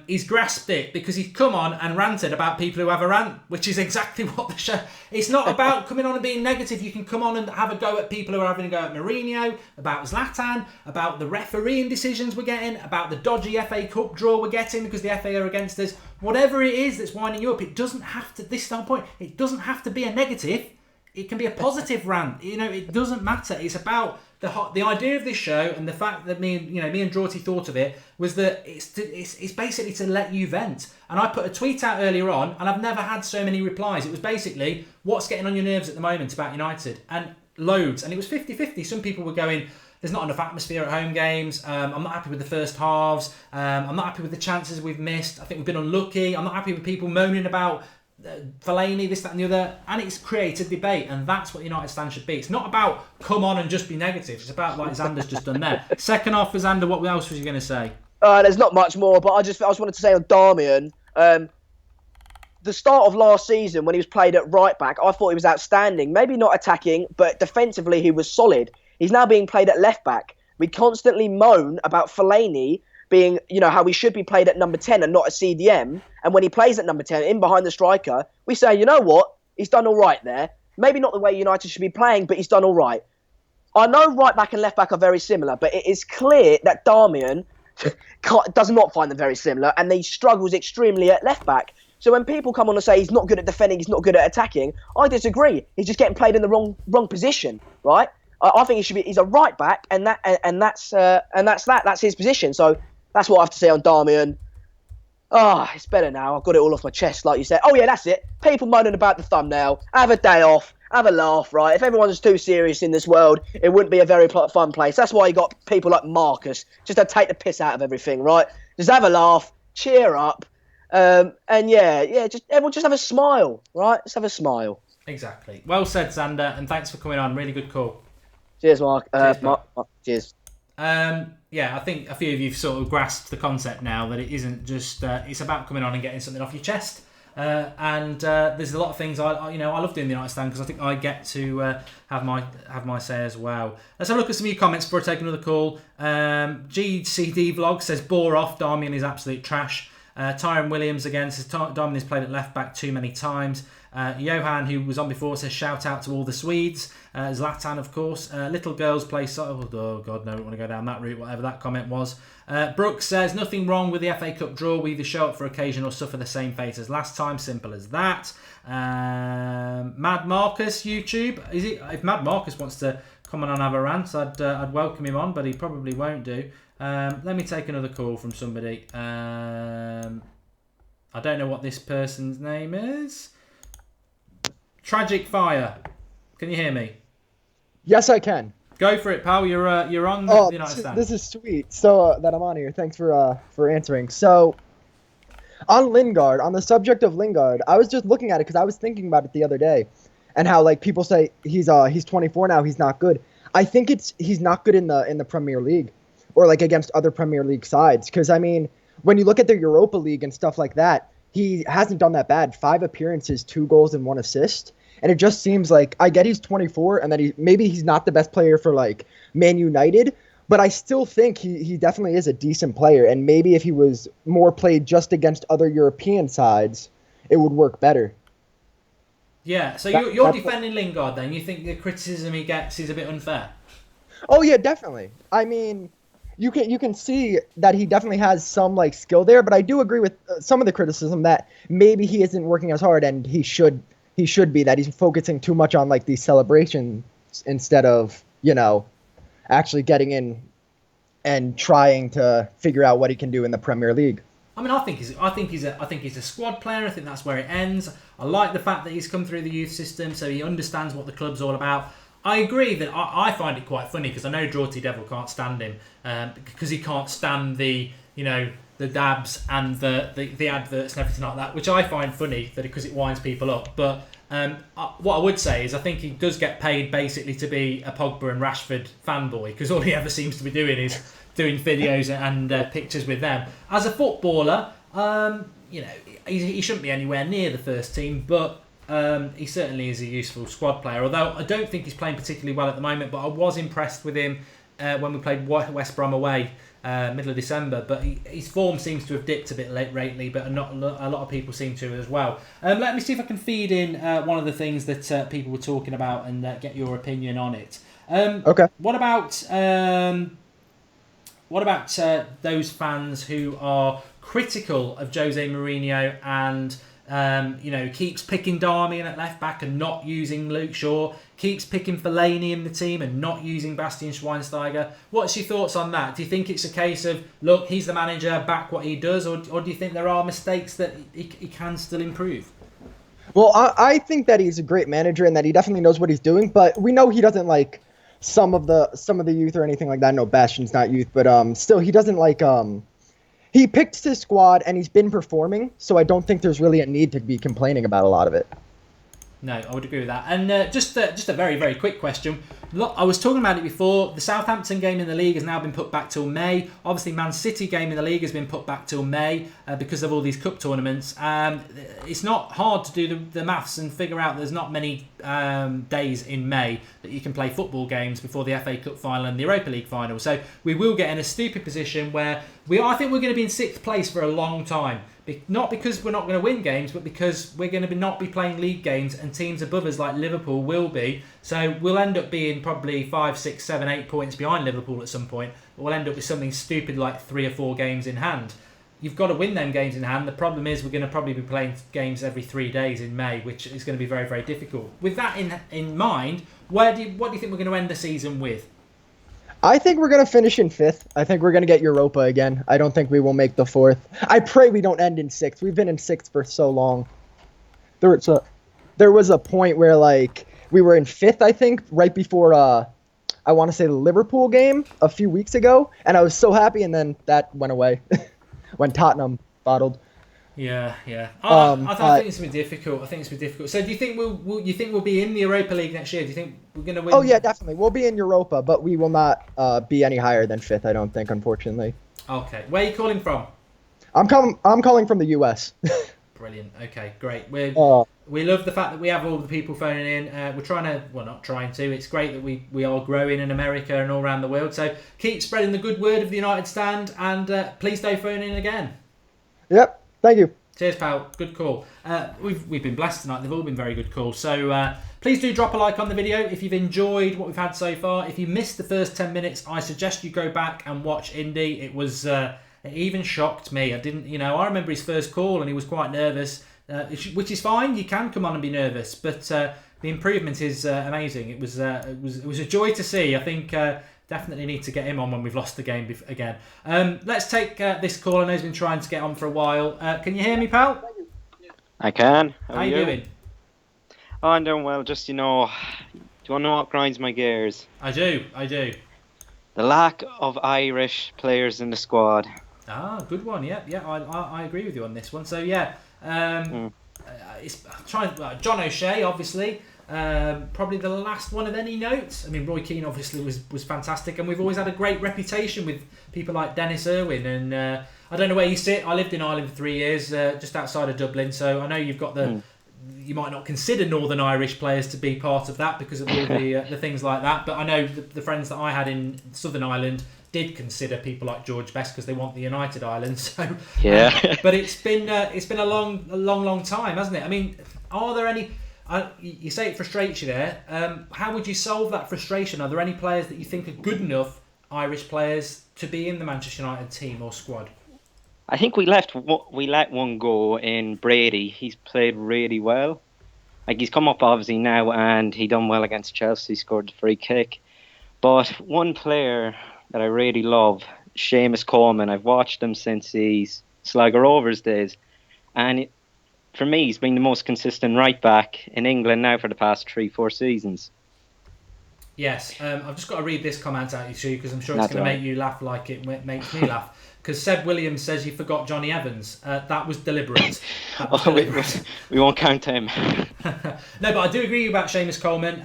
He's grasped it because he's come on and ranted about people who have a rant, which is exactly what the show... It's not about coming on and being negative. You can come on and have a go at people who are having a go at Mourinho, about Zlatan, about the refereeing decisions we're getting, about the dodgy FA Cup draw we're getting because the FA are against us. Whatever it is that's winding you up, it doesn't have to... This is the whole point. It doesn't have to be a negative. It can be a positive rant. It doesn't matter. It's about... The idea of this show, and the fact that me and Drawty thought of it, was that it's basically to let you vent. And I put a tweet out earlier on, and I've never had so many replies. It was basically, what's getting on your nerves at the moment about United? And loads. And it was 50-50. Some people were going, there's not enough atmosphere at home games. I'm not happy with the first halves. I'm not happy with the chances we've missed. I think we've been unlucky. I'm not happy with people moaning about Fellaini, this, that and the other, and it's created debate, and that's what United stand should be. It's not about come on and just be negative. It's about like Xander's just done there. Second half for Xander, what else was you going to say? There's not much more, but I just wanted to say on Darmian, the start of last season when he was played at right back, I thought he was outstanding. Maybe not attacking, but defensively he was solid. He's now being played at left back. We constantly moan about Fellaini being, how he should be played at number 10 and not a CDM. And when he plays at number 10, in behind the striker, we say, you know what? He's done all right there. Maybe not the way United should be playing, but he's done all right. I know right back and left back are very similar, but it is clear that Darmian does not find them very similar, and he struggles extremely at left back. So when people come on and say he's not good at defending, he's not good at attacking, I disagree. He's just getting played in the wrong position, right? I think he's a right back, and that's his position. So that's what I have to say on Darmian. It's better now. I've got it all off my chest, like you said. Oh, yeah, that's it. People moaning about the thumbnail. Have a day off. Have a laugh, right? If everyone's too serious in this world, it wouldn't be a very fun place. That's why you got people like Marcus, just to take the piss out of everything, right? Just have a laugh. Cheer up. And everyone just have a smile, right? Just have a smile. Exactly. Well said, Xander, and thanks for coming on. Really good call. Cheers, Mark. Mark. Cheers. I think a few of you've sort of grasped the concept now that it isn't just it's about coming on and getting something off your chest. There's a lot of things I love doing the United Stand because I think I get to have my say as well. Let's have a look at some of your comments before I take another call. GCD Vlog says bore off. Darmian is absolute trash. Tyron Williams again says Darmian has played at left back too many times. Johan, who was on before, says shout out to all the Swedes. Zlatan, of course. Little girls play oh god, no, I don't want to go down that route, whatever that comment was. Brooks says nothing wrong with the FA Cup draw. We either show up for occasion or suffer the same fate as last time. Simple as that. Mad Marcus YouTube. If Mad Marcus wants to come on and have a rant, I'd welcome him on, but he probably won't do. Let me take another call from somebody. I don't know what this person's name is. Tragic Fire. Can you hear me? Yes, I can. Go for it, pal. You're on the United Stand. This is sweet. So that I'm on here. Thanks for answering. So On Lingard, on the subject of Lingard, I was just looking at it because I was thinking about it the other day, and how like people say he's 24 now, he's not good. I think he's not good in the Premier League, or like against other Premier League sides. Because I mean, when you look at the Europa League and stuff like that, he hasn't done that bad. 5 appearances, 2 goals, and 1 assist. And it just seems like, I get he's 24, and that maybe he's not the best player for like Man United, but I still think he definitely is a decent player. And maybe if he was more played just against other European sides, it would work better. Yeah, so you're defending Lingard then? You think the criticism he gets is a bit unfair? Oh yeah, definitely. I mean, you can see that he definitely has some like skill there, but I do agree with some of the criticism that maybe he isn't working as hard, and he should be, that he's focusing too much on like these celebrations instead of, actually getting in and trying to figure out what he can do in the Premier League. I mean, I think he's a squad player. I think that's where it ends. I like the fact that he's come through the youth system, so he understands what the club's all about. I agree that I find it quite funny because I know Draughty Devil can't stand him because he can't stand the dabs and the adverts and everything like that, which I find funny because it winds people up. But what I would say is I think he does get paid basically to be a Pogba and Rashford fanboy, because all he ever seems to be doing is doing videos and pictures with them. As a footballer, he shouldn't be anywhere near the first team, but he certainly is a useful squad player. Although I don't think he's playing particularly well at the moment, but I was impressed with him when we played West Brom away middle of December. But his form seems to have dipped a bit lately, but not a lot of people seem to as well. Let me see if I can feed in one of the things that people were talking about and get your opinion on it. Okay. What about those fans who are critical of Jose Mourinho and keeps picking Darmian at left back and not using Luke Shaw, keeps picking Fellaini in the team and not using Bastian Schweinsteiger? What's your thoughts on that? Do you think it's a case of, look, he's the manager, back what he does, or do you think there are mistakes that he can still improve? Well, I think that he's a great manager and that he definitely knows what he's doing, but we know he doesn't like some of the youth or anything like that. No, Bastian's not youth, but still he doesn't like he picked his squad and he's been performing, so I don't think there's really a need to be complaining about a lot of it. No, I would agree with that. And just a very, very quick question. Look, I was talking about it before. The Southampton game in the league has now been put back till May. Obviously, Man City game in the league has been put back till May because of all these cup tournaments. It's not hard to do the maths and figure out there's not many days in May that you can play football games before the FA Cup final and the Europa League final. So we will get in a stupid position where I think we're going to be in 6th place for a long time. Not because we're not going to win games, but because we're going to not be playing league games, and teams above us like Liverpool will be. So we'll end up being probably 5, 6, 7, 8 points behind Liverpool at some point. But we'll end up with something stupid like 3 or 4 games in hand. You've got to win them games in hand. The problem is we're going to probably be playing games every 3 days in May, which is going to be very, very difficult. With that in mind, what do you think we're going to end the season with? I think we're going to finish in 5th. I think we're going to get Europa again. I don't think we will make the 4th. I pray we don't end in 6th. We've been in 6th for so long. There was a point where like we were in 5th, I think, right before I want to say the Liverpool game a few weeks ago, and I was so happy, and then that went away when Tottenham bottled. Yeah. I think it's going to be difficult. So do you think we'll be in the Europa League next year? Do you think we're going to win? Oh yeah, definitely. We'll be in Europa, but we will not be any higher than 5th, I don't think, unfortunately. Okay. Where are you calling from? I'm calling from the US. Brilliant. Okay, great. We love the fact that we have all the people phoning in. It's great that we are growing in America and all around the world. So keep spreading the good word of the United Stand, and please don't phone in again. Yep. Thank you. Cheers, pal. Good call. We've been blessed tonight. They've all been very good calls. So please do drop a like on the video if you've enjoyed what we've had so far. If you missed the first 10 minutes, I suggest you go back and watch Indy. It was it even shocked me. I remember his first call and he was quite nervous, which is fine. You can come on and be nervous, but the improvement is amazing. It was a joy to see. I think. Definitely need to get him on when we've lost the game again. Let's take this call. I know he's been trying to get on for a while. Can you hear me, pal? I can. How are you doing? Oh, I'm doing well. Just, do you want to know what grinds my gears? I do. The lack of Irish players in the squad. Good one. Yeah, I agree with you on this one. So yeah, it's John O'Shea, obviously. Probably the last one of any note. I mean, Roy Keane obviously was fantastic, and we've always had a great reputation with people like Dennis Irwin. And I don't know where you sit. I lived in Ireland for 3 years, just outside of Dublin. So I know you've got you might not consider Northern Irish players to be part of that because of all the things like that. But I know the friends that I had in Southern Ireland did consider people like George Best because they want the United Island. So yeah. But it's been a long time, hasn't it? I mean, are there any? You say it frustrates you there. How would you solve that frustration? Are there any players that you think are good enough Irish players to be in the Manchester United team or squad? I think we let one go in Brady. He's played really well. Like, he's come up obviously now, and he done well against Chelsea, scored the free kick. But one player that I really love, Seamus Coleman. I've watched him since he's Sligo Rovers days, and for me, he's been the most consistent right back in England now for the past 3-4 seasons. Yes, I've just got to read this comment out to you because I'm sure it's going to make you laugh like it makes me laugh. Because Seb Williams says you forgot Johnny Evans. That was deliberate. We won't count him. No, but I do agree about Seamus Coleman.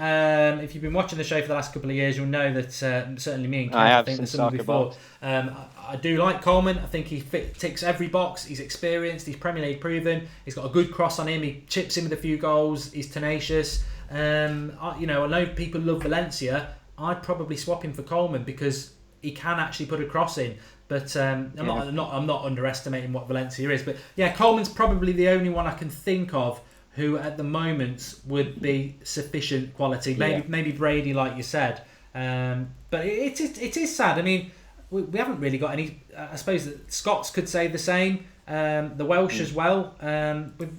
If you've been watching the show for the last couple of years, you'll know that certainly me and Kev, I think there's something before. I do like Coleman. I think he ticks every box. He's experienced. He's Premier League proven. He's got a good cross on him. He chips in with a few goals. He's tenacious. I know people love Valencia. I'd probably swap him for Coleman because he can actually put a cross in. But I'm not underestimating what Valencia is. But yeah, Coleman's probably the only one I can think of who at the moment would be sufficient quality. Maybe Brady, like you said. But it is sad. I mean, we haven't really got any. I suppose the Scots could say the same. The Welsh as well.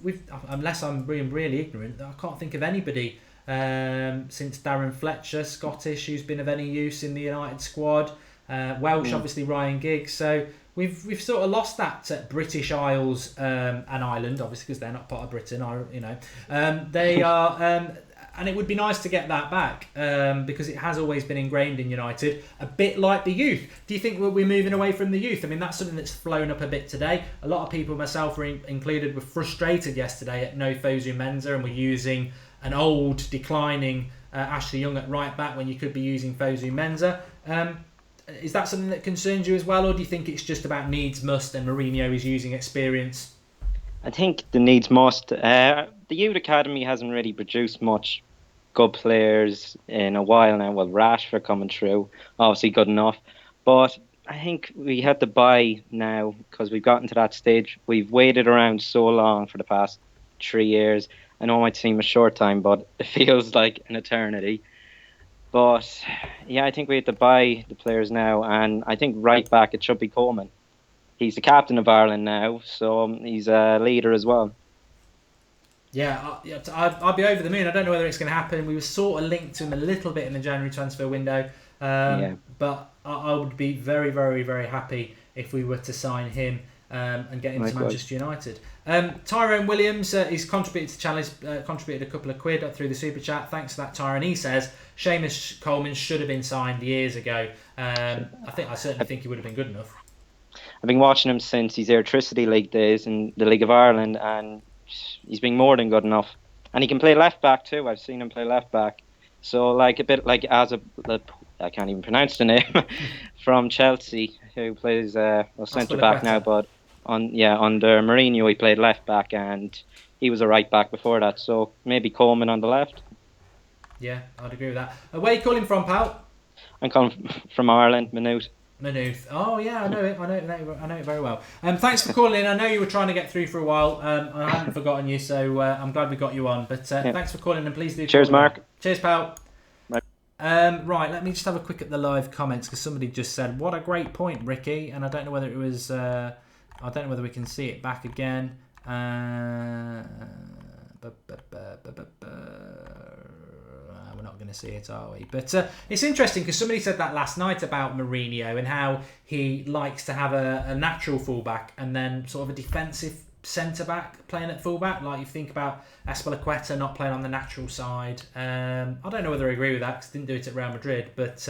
We've unless I'm being really ignorant, I can't think of anybody since Darren Fletcher, Scottish, who's been of any use in the United squad. Welsh, obviously Ryan Giggs. So we've sort of lost that British Isles and Ireland, obviously because they're not part of Britain. They are. And it would be nice to get that back because it has always been ingrained in United, a bit like the youth. Do you think we're moving away from the youth? I mean, that's something that's flown up a bit today. A lot of people, myself included, were frustrated yesterday at no Fosu-Mensah and were using an old, declining Ashley Young at right back when you could be using Fosu-Mensah. Is that something that concerns you as well, or do you think it's just about needs must and Mourinho is using experience? I think the needs must. The youth academy hasn't really produced much good players in a while now. Well, Rashford coming through, obviously good enough. But I think we had to buy now because we've gotten to that stage. We've waited around so long for the past 3 years. I know it might seem a short time, but it feels like an eternity. But yeah, I think we have to buy the players now. And I think right back it should be Coleman. He's the captain of Ireland now, so he's a leader as well. Yeah, I'd be over the moon. I don't know whether it's going to happen. We were sort of linked to him a little bit in the January transfer window. But I would be very, very, very happy if we were to sign him and get him to Manchester United. Tyrone Williams, he's contributed to the channel, contributed a couple of quid through the super chat. Thanks for that, Tyrone. He says Seamus Coleman should have been signed years ago. I certainly think he would have been good enough. I've been watching him since his Electricity League days in the League of Ireland, and he's been more than good enough. And he can play left back too. I've seen him play left back. So a bit like I can't even pronounce the name from Chelsea, who plays centre back now, but under Mourinho he played left back and he was a right back before that. So maybe Coleman on the left. Yeah, I'd agree with that. Where are you calling from, pal? I'm calling from Ireland, Maynooth. Oh yeah, I know it very well. Thanks for calling in. I know you were trying to get through for a while. I hadn't forgotten you, so I'm glad we got you on. But thanks for calling, and please do. Cheers, Mark. Cheers, pal. Right, let me just have a quick at the live comments because somebody just said, "What a great point, Ricky." And I don't know whether it was. I don't know whether we can see it back again. We're not going to see it, are we? But it's interesting because somebody said that last night about Mourinho and how he likes to have a natural fullback and then sort of a defensive centre-back playing at fullback. Like you think about Azpilicueta not playing on the natural side. I don't know whether I agree with that because I didn't do it at Real Madrid. But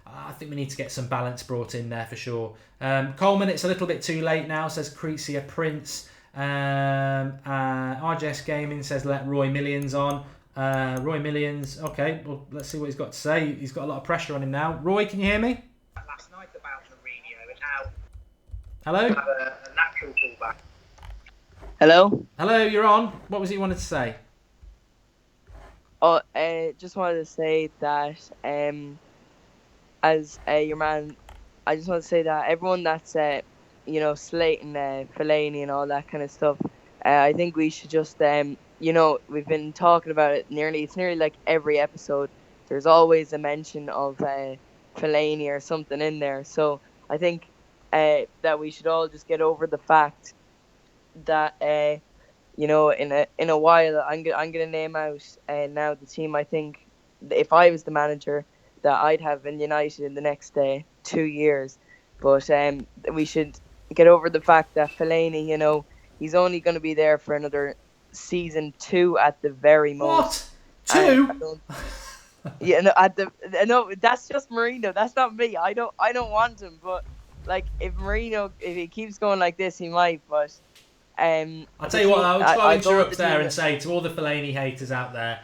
I think we need to get some balance brought in there for sure. Coleman, it's a little bit too late now, says Crecia Prince. RJS Gaming says let Roy Millions on. Roy Millions, okay, well, let's see what he's got to say. He's got a lot of pressure on him now. Roy, can you hear me? Last night about Mourinho and how Hello? have a natural fullback. Hello, you're on. What was it you wanted to say? Oh, just wanted to say that as your man, I just want to say that everyone that's slating Fellaini and all that kind of stuff, I think we should just we've been talking about it it's nearly like every episode. There's always a mention of Fellaini or something in there. So I think that we should all just get over the fact that in a while I'm gonna name out now the team I think if I was the manager that I'd have in United in the next 2 years. But we should get over the fact that Fellaini, he's only going to be there for another season 2 at the very most. What? 2? Yeah, no, that's just Mourinho. That's not me. I don't want him. But like, if he keeps going like this, he might. But I'll tell you what. I'll interrupt there and say to all the Fellaini haters out there,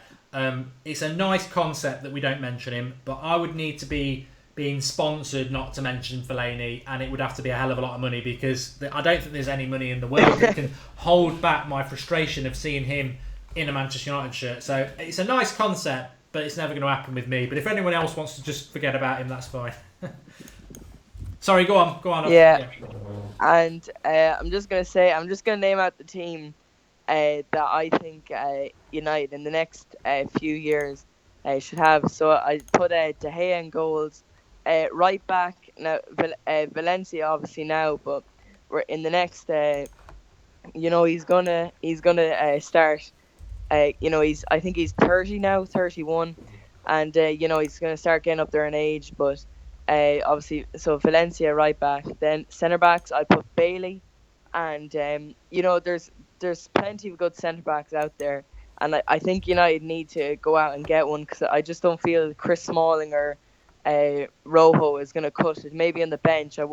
it's a nice concept that we don't mention him, but I would need to be being sponsored not to mention Fellaini, and it would have to be a hell of a lot of money because I don't think there's any money in the world that can hold back my frustration of seeing him in a Manchester United shirt. So it's a nice concept, but it's never going to happen with me. But if anyone else wants to just forget about him, that's fine. Sorry, go on. Yeah. And I'm just going to name out the team that I think United in the next few years should have. So I put De Gea in goals, right back now. Valencia obviously now, but we're in the next. He's gonna start. I think he's 30 now, 31, and he's gonna start getting up there in age. But obviously, so Valencia right back. Then centre backs, I put Bailey, and there's plenty of good centre backs out there, and I think United need to go out and get one because I just don't feel Chris Smalling or Rojo is going to cut it. Maybe on the bench. I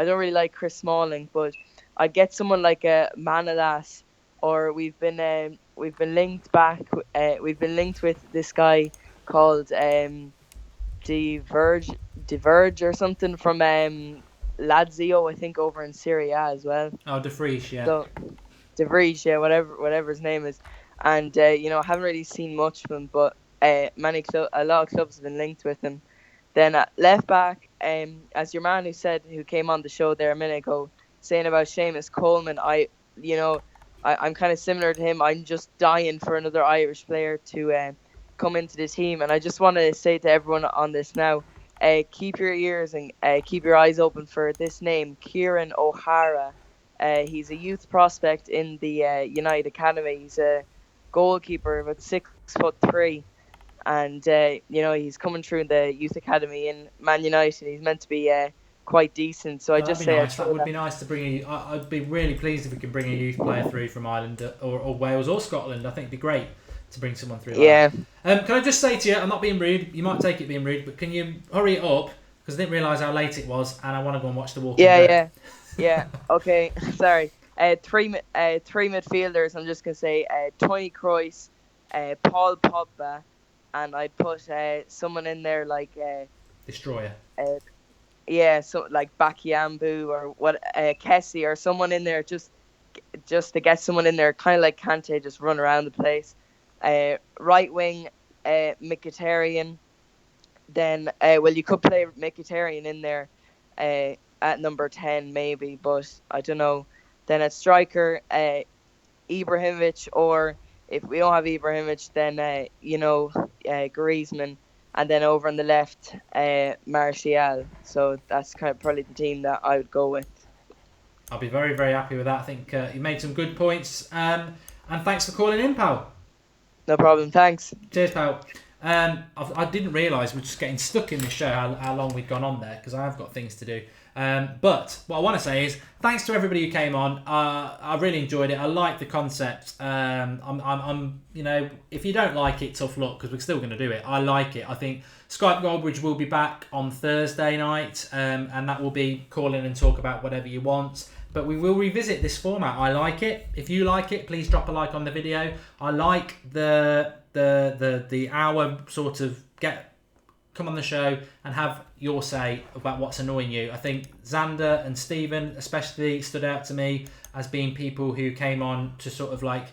don't really like Chris Smalling, but I'd get someone like Manolas, or we've been linked with this guy called Diverge or something from Lazio, I think, over in Serie A as well. Oh, De Vries, yeah. So, De Vries, yeah, whatever his name is. And I haven't really seen much of him, but a lot of clubs have been linked with him. Then at left back, as your man who came on the show there a minute ago, saying about Seamus Coleman, I'm kind of similar to him. I'm just dying for another Irish player to come into the team, and I just want to say to everyone on this now, keep your ears and keep your eyes open for this name, Kieran O'Hara. He's a youth prospect in the United Academy. He's a goalkeeper, about 6'3", and he's coming through the youth academy in Man United. He's meant to be quite decent. So that would be nice to bring. I'd be really pleased if we could bring a youth player through from Ireland or Wales or Scotland. I think it'd be great to bring someone through. Yeah. Can I just say to you, I'm not being rude. You might take it being rude, but can you hurry it up because I didn't realise how late it was, and I want to go and watch The Walking Dead. Yeah. Okay. Sorry. Three midfielders. I'm just gonna say Tony Kroos, Paul Pogba, and I'd put someone in there like Destroyer. So like Bakiambu or Kessie or someone in there just to get someone in there, kind of like Kante, just run around the place. Right wing, Mkhitaryan. Then you could play Mkhitaryan in there at number 10 maybe, but I don't know. Then at striker, Ibrahimovic, or if we don't have Ibrahimovic, then Griezmann, and then over on the left, Martial. So that's kind of probably the team that I would go with. I'll be very, very happy with that. I think you made some good points, and thanks for calling in, pal. No problem. Thanks. Cheers, pal. I didn't realise we're just getting stuck in this show how long we've gone on there, because I have got things to do. But what I want to say is thanks to everybody who came on. I really enjoyed it. I like the concept. I'm you know, if you don't like it, tough luck, because we're still going to do it. I like it. I think Skype Goldbridge will be back on Thursday night, and that will be call in and talk about whatever you want. But we will revisit this format. I like it. If you like it, please drop a like on the video. I like the hour sort of come on the show and have your say about what's annoying you. I think Xander and Stephen especially stood out to me as being people who came on to sort of like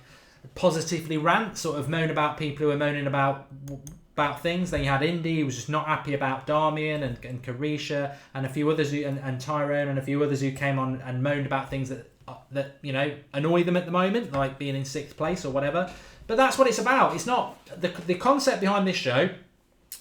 positively rant, sort of moan about people who are moaning about things. Then you had Indy, who was just not happy about Darmian and Carisha and a few others and Tyrone and a few others who came on and moaned about things that you know annoy them at the moment, like being in 6th place or whatever. But that's what it's about. It's not the concept behind this show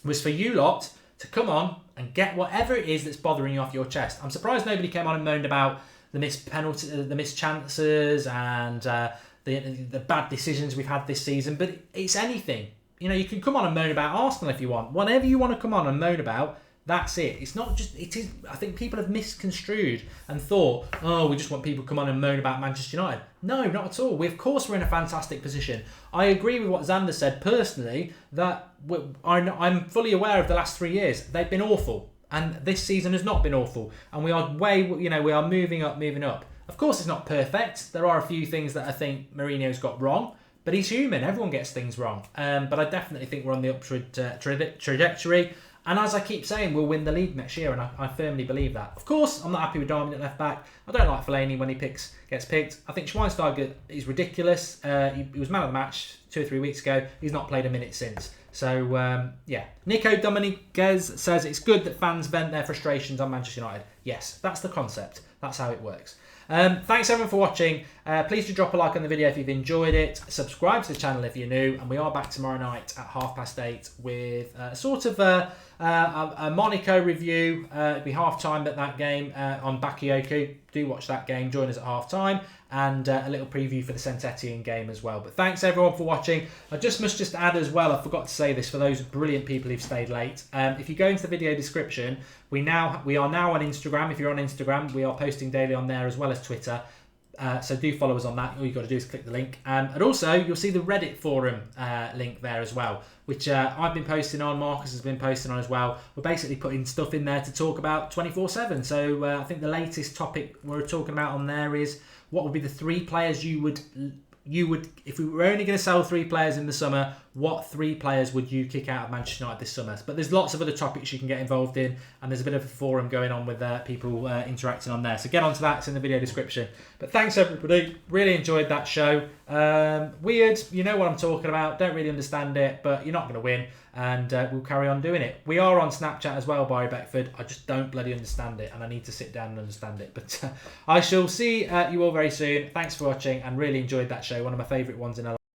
was for you lot to come on and get whatever it is that's bothering you off your chest. I'm surprised nobody came on and moaned about the missed penalty, the missed chances, and the bad decisions we've had this season. But it's anything. You know, you can come on and moan about Arsenal if you want. Whatever you want to come on and moan about, that's it. It's not just, it is, I think people have misconstrued and thought, oh, we just want people to come on and moan about Manchester United. No, not at all. Of course, we're in a fantastic position. I agree with what Xander said personally, that I'm fully aware of the last 3 years. They've been awful. And this season has not been awful. And we are we are moving up. Of course, it's not perfect. There are a few things that I think Mourinho's got wrong. But he's human. Everyone gets things wrong. But I definitely think we're on the upward trajectory. And as I keep saying, we'll win the league next year, and I firmly believe that. Of course, I'm not happy with Darmian at left back. I don't like Fellaini when he gets picked. I think Schweinsteiger is ridiculous. He was man of the match 2 or 3 weeks ago. He's not played a minute since. So, yeah. Nico Dominguez says it's good that fans vent their frustrations on Manchester United. Yes, that's the concept. That's how it works. Thanks everyone for watching. Please do drop a like on the video if you've enjoyed it. Subscribe to the channel if you're new, and we are back tomorrow night at 8:30 with sort of a Monaco review. It'll be half time at that game on Bakayoko. Do watch that game. Join us at half time, and a little preview for the Saint-Etienne game as well. But thanks everyone for watching. I must add as well, I forgot to say this for those brilliant people who've stayed late. If you go into the video description, we are now on Instagram. If you're on Instagram, we are posting daily on there as well as Twitter. So do follow us on that. All you've got to do is click the link. And also, you'll see the Reddit forum link there as well, which I've been posting on, Marcus has been posting on as well. We're basically putting stuff in there to talk about 24/7. So I think the latest topic we're talking about on there is what would be the 3 players you would, if we were only going to sell 3 players in the summer, what 3 players would you kick out of Manchester United this summer? But there's lots of other topics you can get involved in, and there's a bit of a forum going on with people interacting on there. So get onto that, it's in the video description. But thanks everybody, really enjoyed that show. Weird, you know what I'm talking about, don't really understand it, but you're not going to win, and we'll carry on doing it. We are on Snapchat as well, Barry Beckford. I just don't bloody understand it, and I need to sit down and understand it. But I shall see you all very soon. Thanks for watching, and really enjoyed that show, one of my favourite ones in a